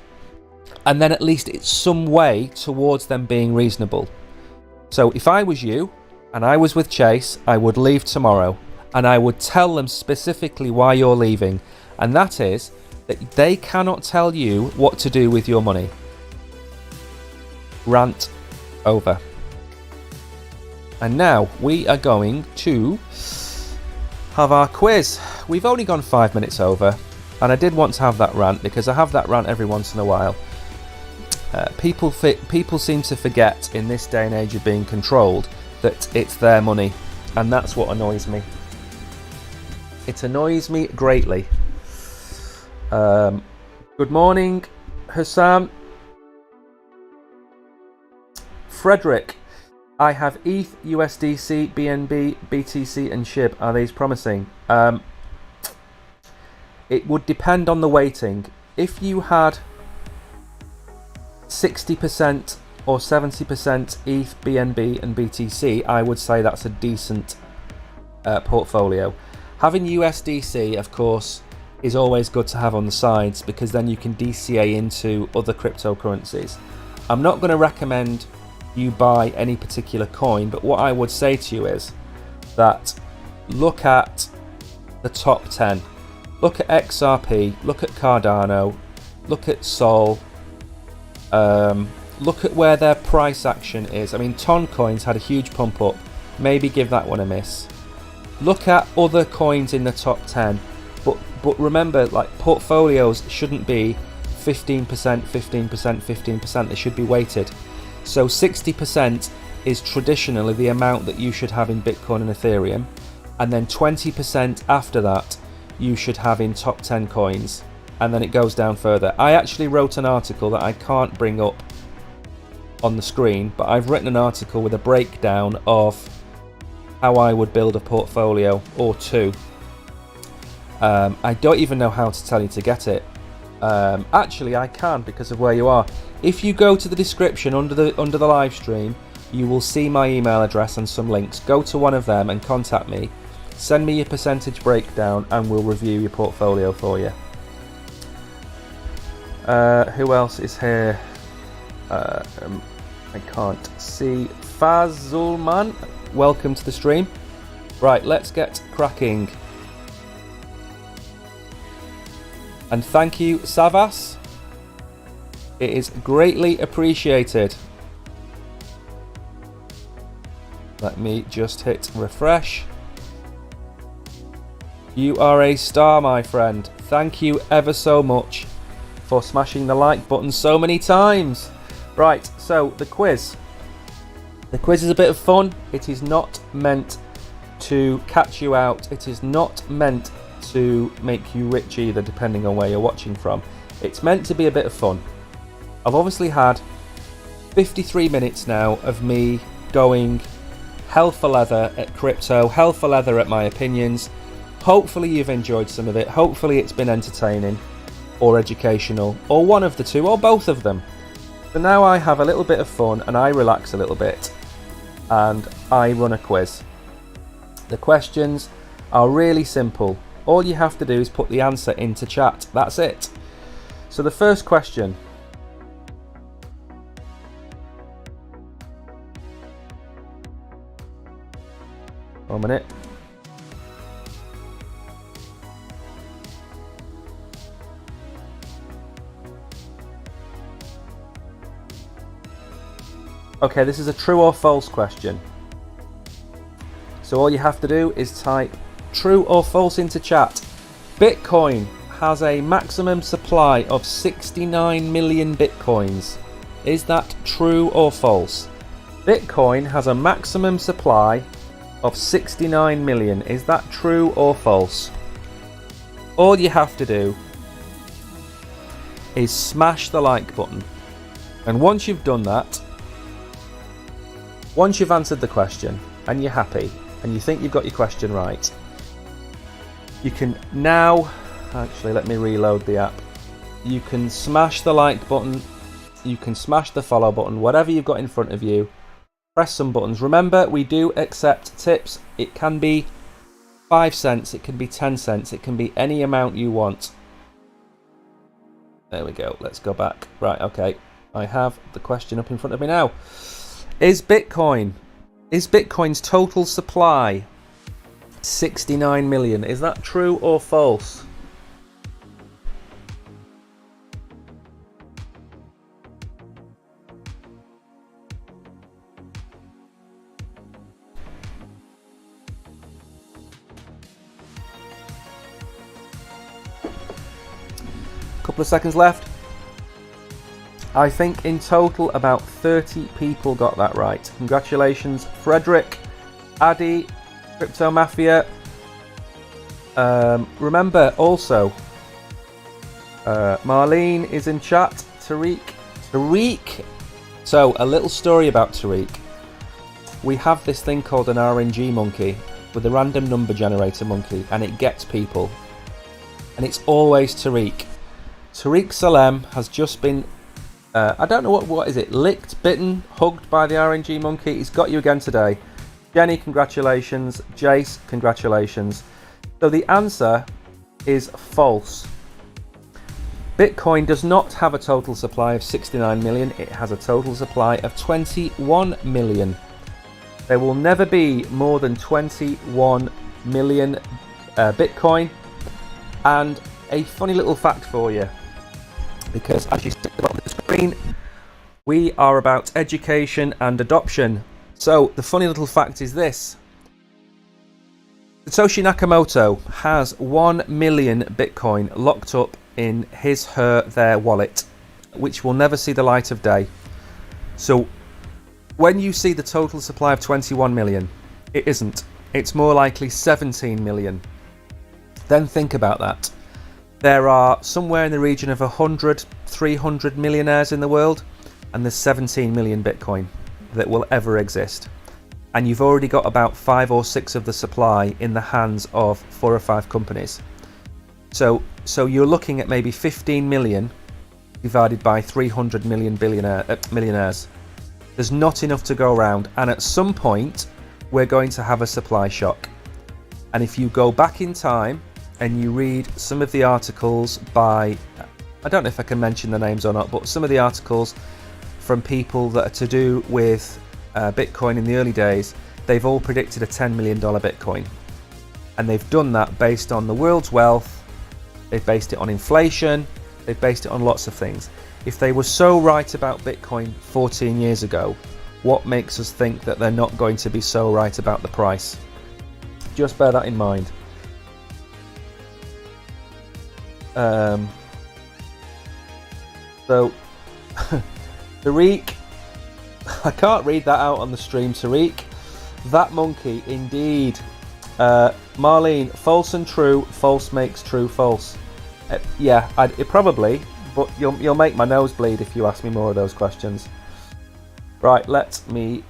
And then at least it's some way towards them being reasonable. So if I was you and I was with Chase, I would leave tomorrow and I would tell them specifically why you're leaving. And that is that they cannot tell you what to do with your money. Rant over. And now we are going to have our quiz. We've only gone 5 minutes over, and I did want to have that rant because I have that rant every once in a while. People seem to forget in this day and age of being controlled that it's their money, and that's what annoys me. It annoys me greatly. Good morning, Hassan. Frederick, I have ETH, USDC, BNB, BTC and SHIB. Are these promising? It would depend on the weighting. if you had 60% or 70% ETH, BNB and BTC, I would say that's a decent portfolio. Having USDC, of course, is always good to have on the sides, because then you can DCA into other cryptocurrencies. I'm not going to recommend you buy any particular coin, but what I would say to you is that look at the top 10. Look at XRP, look at Cardano, look at Sol, look at where their price action is. I mean, Toncoin's had a huge pump up. Maybe give that one a miss. Look at other coins in the top 10. But remember, like, portfolios shouldn't be 15%, 15%, 15%. They should be weighted. So 60% is traditionally the amount that you should have in Bitcoin and Ethereum. And then 20% after that, you should have in top 10 coins. And then it goes down further. I actually wrote an article that I can't bring up on the screen, but I've written an article with a breakdown of how I would build a portfolio or two. I don't even know how to tell you to get it. Actually, I can, because of where you are. If you go to the description under the live stream, you will see my email address and some links. Go to one of them and contact me. Send me your percentage breakdown and we'll review your portfolio for you. Who else is here? I can't see. Fazulman, welcome to the stream. Right, let's get cracking. And thank you, Savas. It is greatly appreciated. Let me just hit refresh. You are a star, my friend. Thank you ever so much for smashing the like button so many times. Right, so the quiz. The quiz is a bit of fun. It is not meant to catch you out. It is not meant to make you rich either, depending on where you're watching from. It's meant to be a bit of fun. I've obviously had 53 minutes now of me going hell for leather at crypto, hell for leather at my opinions. Hopefully you've enjoyed some of it. Hopefully it's been entertaining or educational, or one of the two, or both of them. So now I have a little bit of fun and I relax a little bit and I run a quiz. The questions are really simple. All you have to do is put the answer into chat. That's it. So the first question. 1 minute. Okay, this is a true or false question. So all you have to do is type true or false into chat. Bitcoin has a maximum supply of 69 million bitcoins. Is that true or false? Bitcoin has a maximum supply of 69 million. Is that true or false? All you have to do is smash the like button. And once you've done that, once you've answered the question and you're happy and you think you've got your question right, you can now, actually let me reload the app. You can smash the like button, you can smash the follow button, whatever you've got in front of you. Press some buttons. Remember, we do accept tips. It can be 5 cents, it can be 10 cents, it can be any amount you want. There we go, let's go back. Right, okay, I have the question up in front of me now. Is Bitcoin's total supply 69 million? Is that true or false? Couple of seconds left. I think in total about 30 people got that right. Congratulations, Frederick, Addy, Crypto Mafia. Remember also, Marlene is in chat. Tariq. So a little story about Tariq. We have this thing called an RNG monkey with a random number generator monkey, and it gets people. And it's always Tariq. Tariq Salem has just been, I don't know what is it, licked, bitten, hugged by the RNG monkey. He's got you again today. Jenny, congratulations. Jace, congratulations. So the answer is false. Bitcoin does not have a total supply of 69 million. It has a total supply of 21 million. There will never be more than 21 million Bitcoin. And a funny little fact for you, because as you see on the screen, we are about education and adoption. So the funny little fact is this. Satoshi Nakamoto has 1 million Bitcoin locked up in their wallet, which will never see the light of day. So when you see the total supply of 21 million, it isn't. It's more likely 17 million. Then think about that. There are somewhere in the region of 100, 300 millionaires in the world, and there's 17 million Bitcoin that will ever exist. And you've already got about 5 or 6 of the supply in the hands of 4 or 5 companies. So you're looking at maybe 15 million divided by 300 million millionaires. There's not enough to go around, and at some point we're going to have a supply shock. And if you go back in time and you read some of the articles by, I don't know if I can mention the names or not, but some of the articles from people that are to do with Bitcoin in the early days, they've all predicted a $10 million Bitcoin. And they've done that based on the world's wealth, they've based it on inflation, they've based it on lots of things. If they were so right about Bitcoin 14 years ago, what makes us think that they're not going to be so right about the price? Just bear that in mind. So, Tariq, I can't read that out on the stream, Tariq. That monkey, indeed. Marlene, false and true, false makes true false. Yeah, it probably, but you'll make my nose bleed if you ask me more of those questions. Right, let me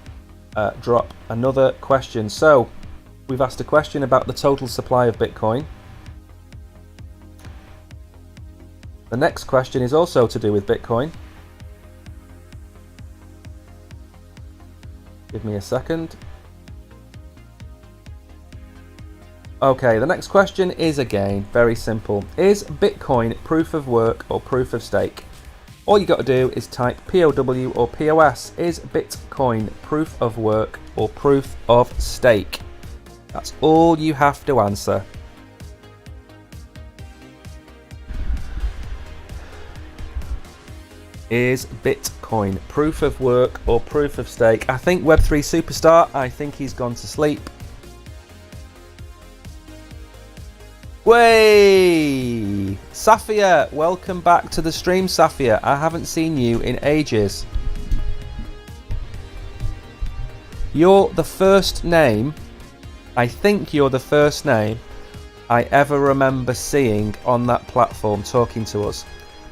drop another question. So, we've asked a question about the total supply of Bitcoin. The next question is also to do with Bitcoin. Give me a second. Okay, the next question is again very simple. Is Bitcoin proof of work or proof of stake? All you got to do is type POW or POS. Is Bitcoin proof of work or proof of stake? That's all you have to answer. Is Bitcoin proof of work or proof of stake? I think Web3 Superstar, I think he's gone to sleep. Way! Safia, welcome back to the stream, Safia. I haven't seen you in ages. You're the first name, I think you're the first name I ever remember seeing on that platform talking to us.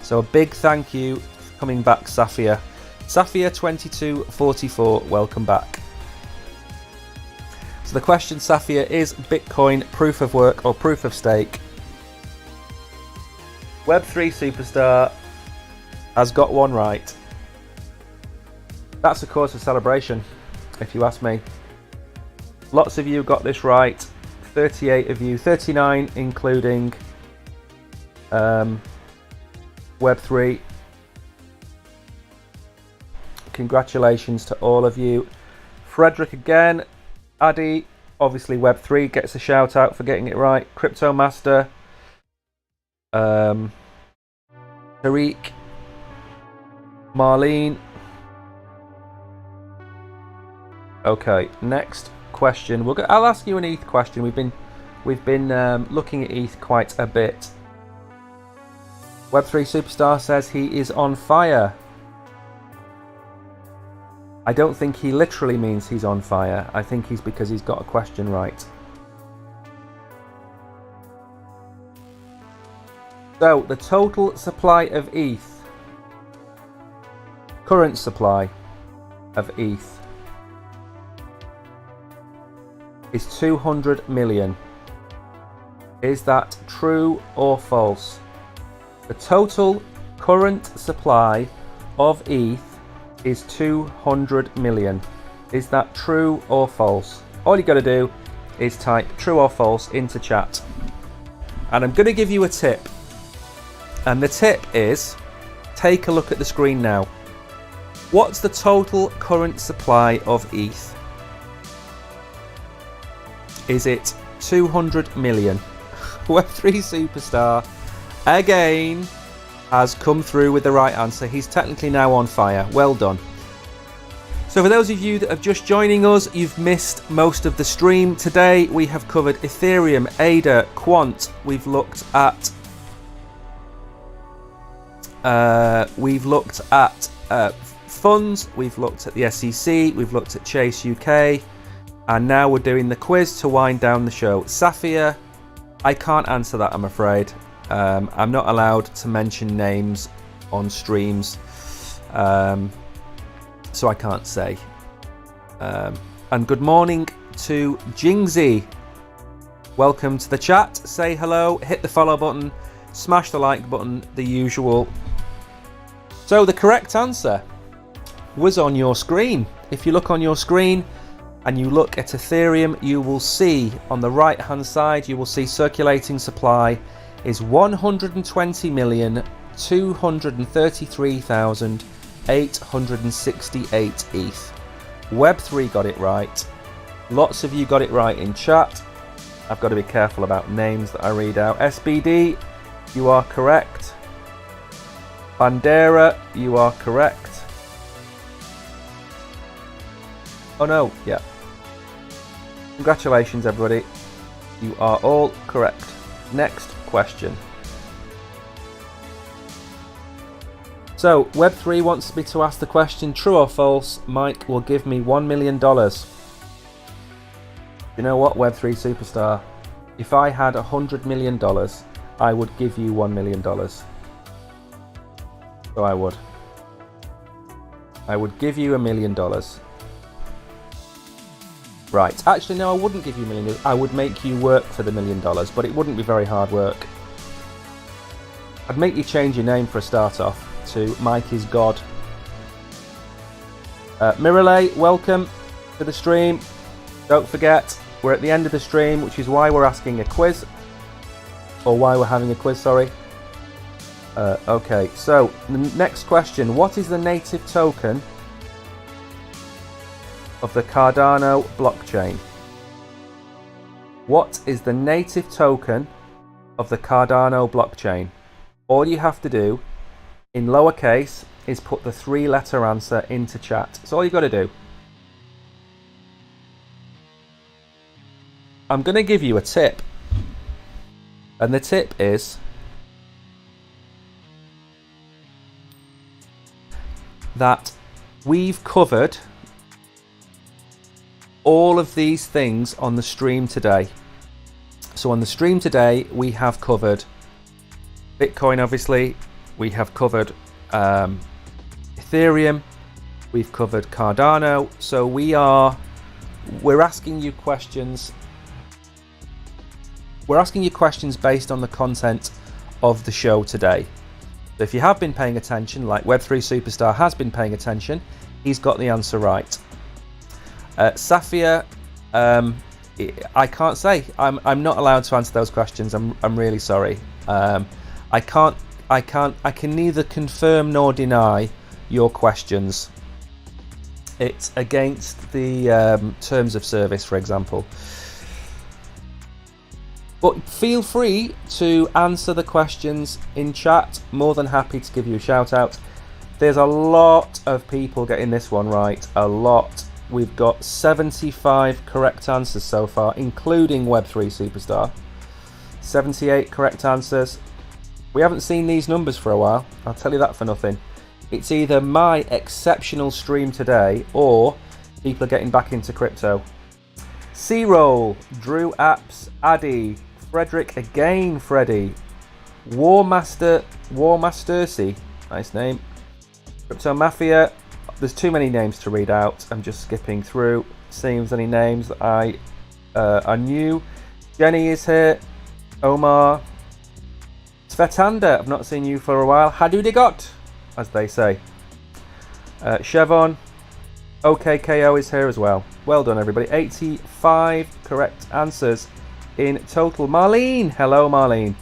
So a big thank you for coming back, Safia. Safia2244, welcome back. So the question, Safia, is Bitcoin proof of work or proof of stake? Web3 Superstar has got one right. That's a cause for celebration, if you ask me. Lots of you got this right. 38 of you, 39 including Web3. Congratulations to all of you. Frederick again. Addy, obviously Web3 gets a shout out for getting it right. Crypto Master. Tariq. Marlene. Okay, next question. I'll ask you an ETH question. We've been looking at ETH quite a bit. Web3 Superstar says he is on fire. I don't think he literally means he's on fire. I think he's because he's got a question right. So, the total supply of ETH, current supply of ETH, is 200 million. Is that true or false? The total current supply of ETH is 200 million. Is that true or false? All you got to do is type true or false into chat. And I'm going to give you a tip. And the tip is, take a look at the screen now. What's the total current supply of ETH? Is it 200 million? Web3 Superstar again has come through with the right answer. He's technically now on fire. Well done. So for those of you that are just joining us, you've missed most of the stream. Today we have covered Ethereum, ADA, Quant. We've looked at funds. We've looked at the SEC. We've looked at Chase UK, and now we're doing the quiz to wind down the show. Sapphire, I can't answer that, I'm afraid. I'm not allowed to mention names on streams, so I can't say. And good morning to Jingsy. Welcome to the chat. Say hello, hit the follow button, smash the like button, the usual. So the correct answer was on your screen. If you look on your screen and you look at Ethereum, you will see on the right hand side, you will see circulating supply is 120,233,868 ETH. Web3 got it right. Lots of you got it right in chat. I've got to be careful about names that I read out. SBD, you are correct. Bandera, you are correct. Oh no, yeah. Congratulations everybody. You are all correct. Next question. So, Web3 wants me to ask the question, true or false, Mike will give me $1 million. You know what, Web3 Superstar? If I had $100 million, I would give you $1 million. So I would. I would give you $1 million. Right, actually no, I wouldn't give you $1 million. I would make you work for the $1 million, but it wouldn't be very hard work. I'd make you change your name for a start off to Mike is God. Miralay, welcome to the stream. Don't forget, we're at the end of the stream, which is why we're asking a quiz. Or why we're having a quiz, sorry. Okay, so the next question. What is the native token of the Cardano blockchain? What is the native token of the Cardano blockchain? All you have to do in lowercase is put the 3-letter answer into chat. That's all you've got to do. I'm going to give you a tip. And the tip is that we've covered all of these things on the stream today. So on the stream today, we have covered Bitcoin, obviously. We have covered Ethereum. We've covered Cardano. So we're asking you questions. We're asking you questions based on the content of the show today. So if you have been paying attention, like Web3 Superstar has been paying attention, he's got the answer right. Sapphire, I can't say. I'm not allowed to answer those questions. I'm really sorry. I can neither confirm nor deny your questions. It's against the terms of service, for example. But feel free to answer the questions in chat. More than happy to give you a shout out. There's a lot of people getting this one right. A lot. We've got 75 correct answers so far, including Web3 Superstar. 78 correct answers. We haven't seen these numbers for a while. I'll tell you that for nothing. It's either my exceptional stream today or people are getting back into crypto. C-Roll, Drew Apps, Addy, Frederick again, Freddy, Warmastercy, nice name, Crypto Mafia. There's too many names to read out. I'm just skipping through, seeing if there's any names that I are new. Jenny is here. Omar. Svetanda, I've not seen you for a while. Hadudigot, as they say. Chevon, OKKO is here as well. Well done, everybody. 85 correct answers in total. Marlene, hello, Marlene.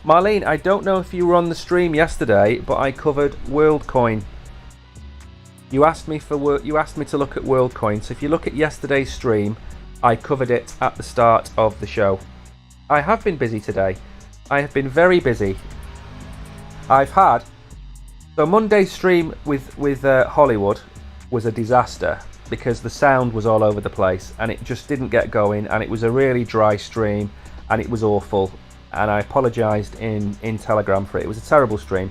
Marlene, I don't know if you were on the stream yesterday, but I covered WorldCoin. You asked me to look at WorldCoin. So if you look at yesterday's stream, I covered it at the start of the show. I have been busy today. I have been very busy. I've had so Monday's stream with Hollywood was a disaster because the sound was all over the place and it just didn't get going, and it was a really dry stream and it was awful, and I apologised in Telegram for it. It was a terrible stream.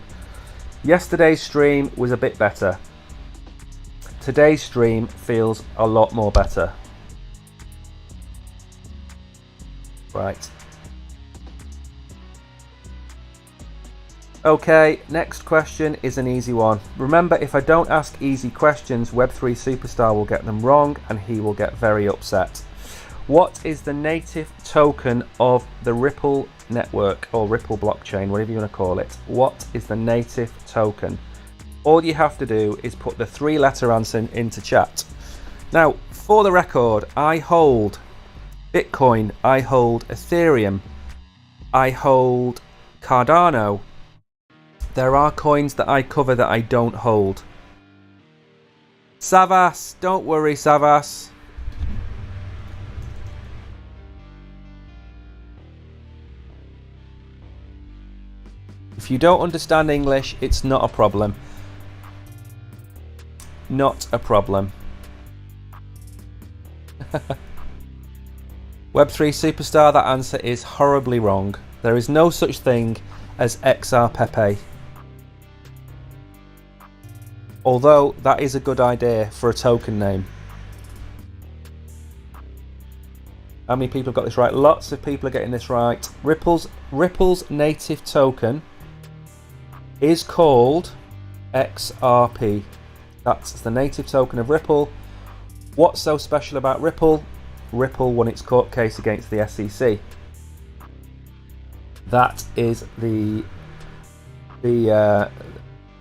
Yesterday's stream was a bit better. Today's stream feels a lot more better. Right. Okay, next question is an easy one. Remember, if I don't ask easy questions, Web3 Superstar will get them wrong and he will get very upset. What is the native token of the Ripple network or Ripple blockchain, whatever you want to call it? What is the native token? All you have to do is put the 3-letter answer into chat. Now, for the record, I hold Bitcoin, I hold Ethereum, I hold Cardano. There are coins that I cover that I don't hold. Savas, don't worry, Savas. If you don't understand English, it's not a problem. Not a problem. Web3 Superstar, that answer is horribly wrong. There is no such thing as XR Pepe. Although that is a good idea for a token name. How many people have got this right? Lots of people are getting this right. Ripple's native token is called XRP. That's the native token of Ripple. What's so special about Ripple? Ripple won its court case against the SEC. That is the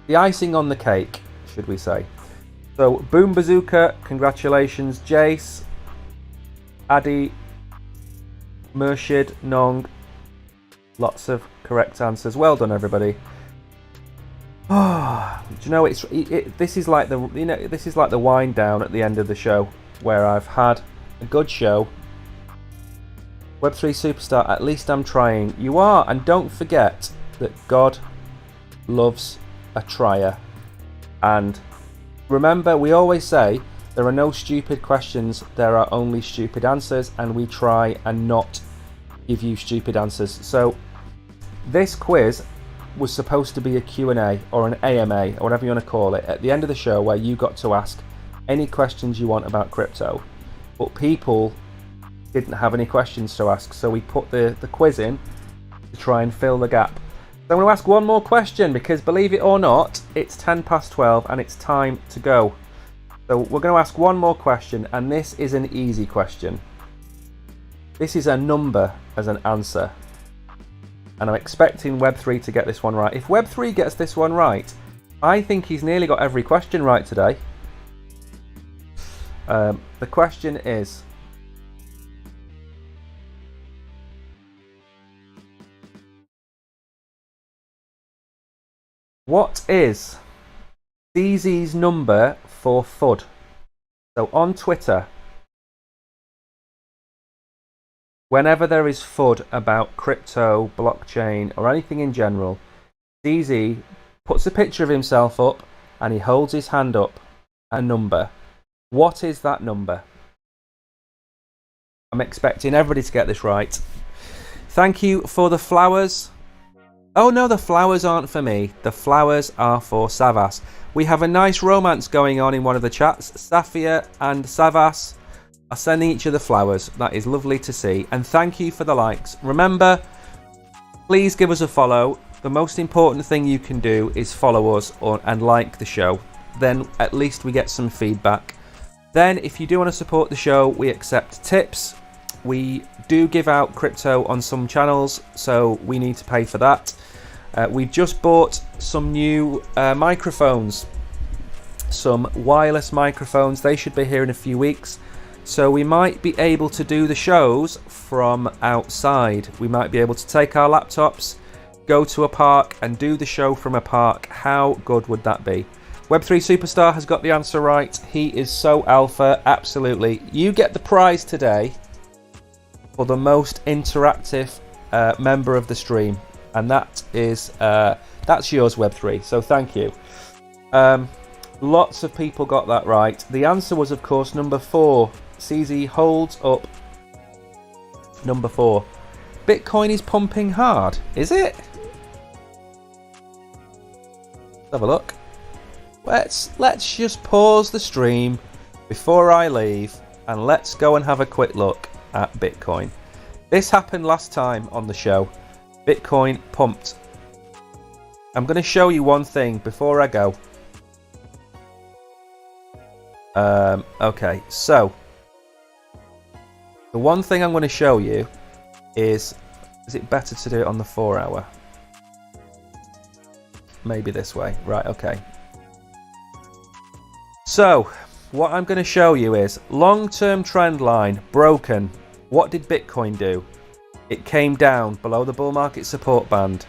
icing on the cake, should we say. So, Boom Bazooka, congratulations. Jace, Adi, Murshid, Nong, lots of correct answers. Well done, everybody. Oh, do you know this is like the wind down at the end of the show, where I've had a good show. Web3 Superstar, at least I'm trying. You are, and don't forget that God loves a trier. And remember, we always say there are no stupid questions, there are only stupid answers, and we try and not give you stupid answers. So this quiz was supposed to be a Q&A or an AMA or whatever you want to call it at the end of the show, where you got to ask any questions you want about crypto, but people didn't have any questions to ask, so we put the quiz in to try and fill the gap. So I'm going to ask one more question because, believe it or not, it's 12:10 and it's time to go. So we're going to ask one more question, and this is an easy question. This is a number as an answer. And I'm expecting Web3 to get this one right. If Web3 gets this one right, I think he's nearly got every question right today. The question is, what is CZ's number for FUD? So on Twitter, whenever there is FUD about crypto, blockchain, or anything in general, CZ puts a picture of himself up and he holds his hand up, a number. What is that number? I'm expecting everybody to get this right. Thank you for the flowers. Oh no, the flowers aren't for me. The flowers are for Savas. We have a nice romance going on in one of the chats. Safia and Savas are sending each other flowers. That is lovely to see. And thank you for the likes. Remember, please give us a follow. The most important thing you can do is follow us and like the show. Then at least we get some feedback. Then if you do want to support the show, we accept tips. We do give out crypto on some channels, so we need to pay for that. We've just bought some new microphones, some wireless microphones. They should be here in a few weeks. So we might be able to do the shows from outside. We might be able to take our laptops, go to a park and do the show from a park. How good would that be? Web3 Superstar has got the answer right. He is so alpha, absolutely. You get the prize today for the most interactive member of the stream, and that is that's yours, Web3. So thank you. Lots of people got that right. The answer was, of course, number 4. CZ holds up number 4. Bitcoin is pumping hard, is it? Let's have a look. Let's just pause the stream before I leave and let's go and have a quick look at Bitcoin. This happened last time on the show. Bitcoin pumped. I'm going to show you one thing before I go. Okay, so the one thing I'm going to show you is it better to do it on the 4 hour? Maybe this way. Right, okay. So, what I'm going to show you is long-term trend line broken. What did Bitcoin do? It came down below the bull market support band.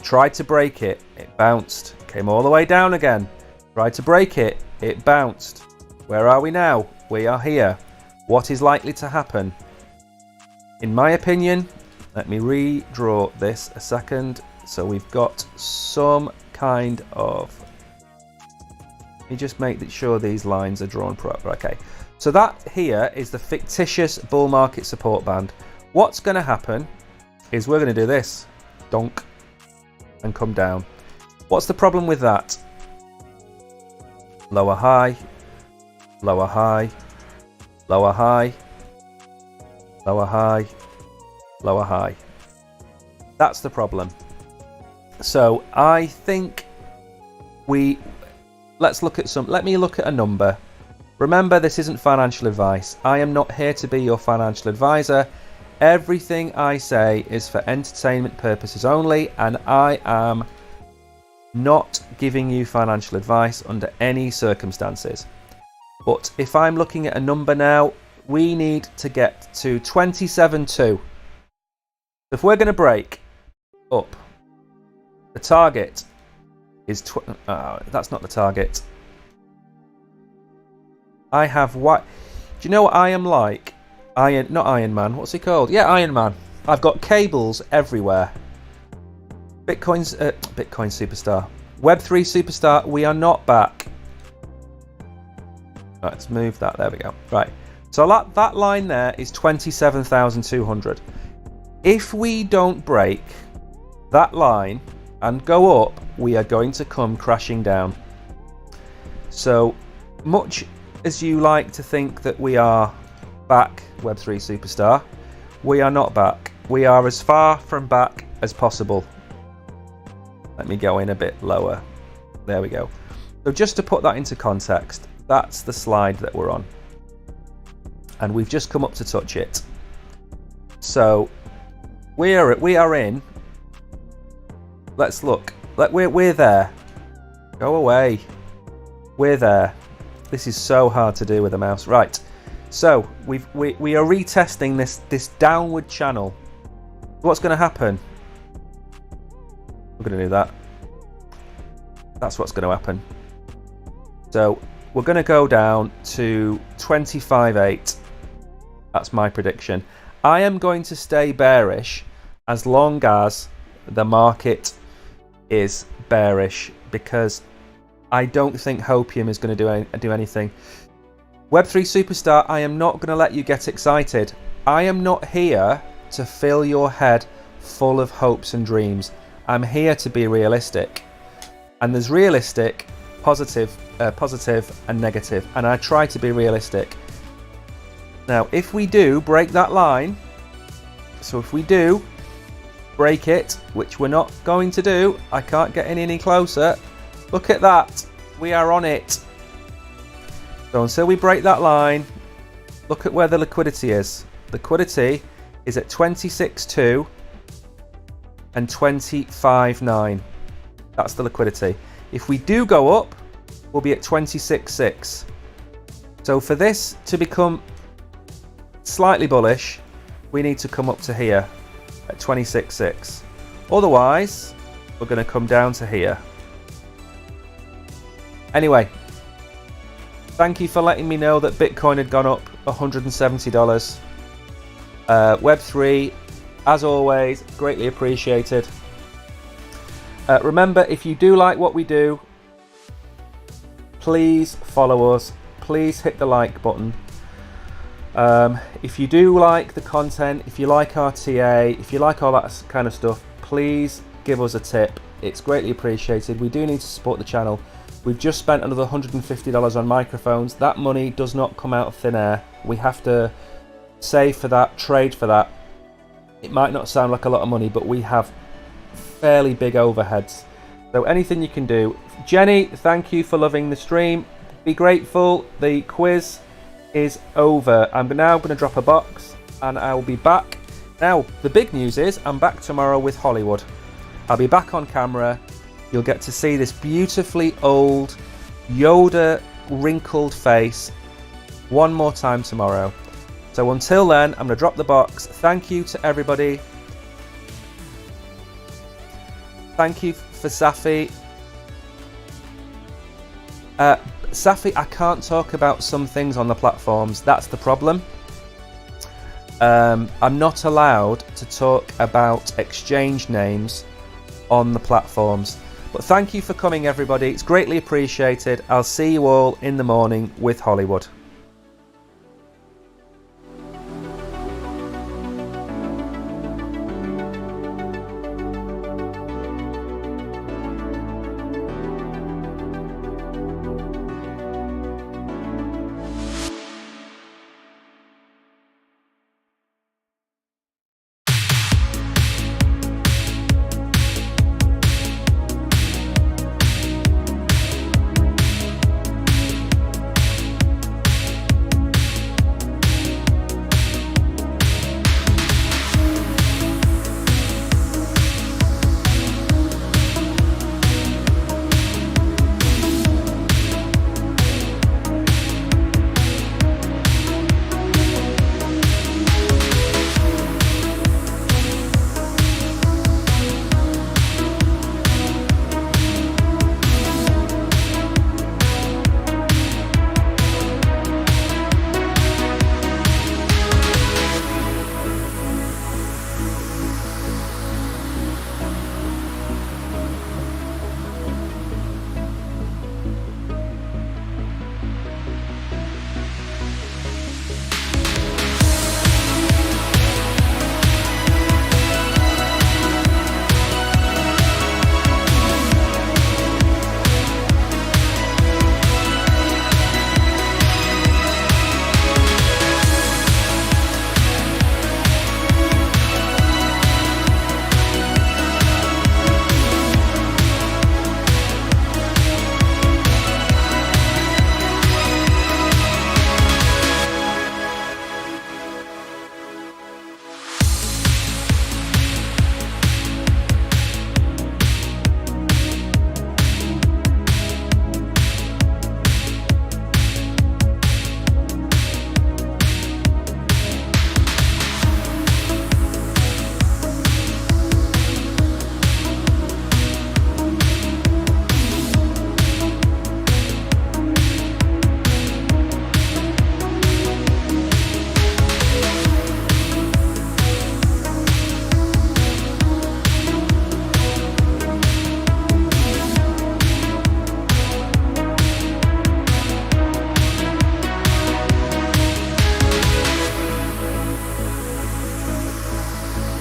Tried to break it. It bounced. Came all the way down again. Tried to break it. It bounced. Where are we now? We are here. What is likely to happen? In my opinion, let me redraw this a second. So we've got some kind of... Let me just make sure these lines are drawn proper. Okay, so that here is the fictitious bull market support band. What's going to happen is we're going to do this. Donk. And come down. What's the problem with that? Lower high. Lower high. Lower high. Lower high. Lower high. That's the problem. So I think let's look at let me look at a number. Remember, this isn't financial advice. I am not here to be your financial advisor. Everything I say is for entertainment purposes only, and I am not giving you financial advice under any circumstances. But if I'm looking at a number now, we need to get to 27.2. If we're going to break up, the target is that's not the target. I have what? Do you know what I am like? Not Iron Man. What's he called? Yeah, Iron Man. I've got cables everywhere. Bitcoin Superstar. Web3 Superstar. We are not back. Right, let's move that. There we go. Right. So that line there is 27,200. If we don't break that line and go up, we are going to come crashing down. So much as you like to think that we are back, Web3 Superstar, we are not back. We are as far from back as possible. Let me go in a bit lower. There we go. So just to put that into context, that's the slide that we're on. And we've just come up to touch it. So we are in. Let's look. We're there. Go away. We're there. This is so hard to do with a mouse. Right. So we are retesting this downward channel. What's going to happen? We're going to do that. That's what's going to happen. So we're going to go down to 25.8. That's my prediction. I am going to stay bearish as long as the market is bearish, because I don't think Hopium is going to do anything. Web3 Superstar, I am not going to let you get excited. I am not here to fill your head full of hopes and dreams. I'm here to be realistic. And there's realistic, positive and negative. And I try to be realistic. Now, if we do break that line, so if we do break it, which we're not going to do, I can't get any closer. Look at that. We are on it. So until we break that line, look at where the liquidity is. Liquidity is at 26.2 and 25.9. That's the liquidity. If we do go up, we'll be at 26.6. So for this to become slightly bullish, we need to come up to here at 26.6. Otherwise, we're going to come down to here. Anyway, thank you for letting me know that Bitcoin had gone up $170. Web3, as always, greatly appreciated. Remember, if you do like what we do, please follow us. Please hit the like button. If you do like the content, if you like our TA, if you like all that kind of stuff, please give us a tip. It's greatly appreciated. We do need to support the channel. We've just spent another $150 on microphones. That money does not come out of thin air. We have to save for that, trade for that. It might not sound like a lot of money, but we have fairly big overheads. So anything you can do. Jenny, thank you for loving the stream. Be grateful. The quiz is over. I'm now going to drop a box and I'll be back. Now, the big news is I'm back tomorrow with Hollywood. I'll be back on camera. You'll get to see this beautifully old Yoda wrinkled face one more time tomorrow. So until then, I'm going to drop the box. Thank you to everybody. Thank you for Safi. Safi, I can't talk about some things on the platforms. That's the problem. I'm not allowed to talk about exchange names on the platforms. But thank you for coming, everybody. It's greatly appreciated. I'll see you all in the morning with Hollywood.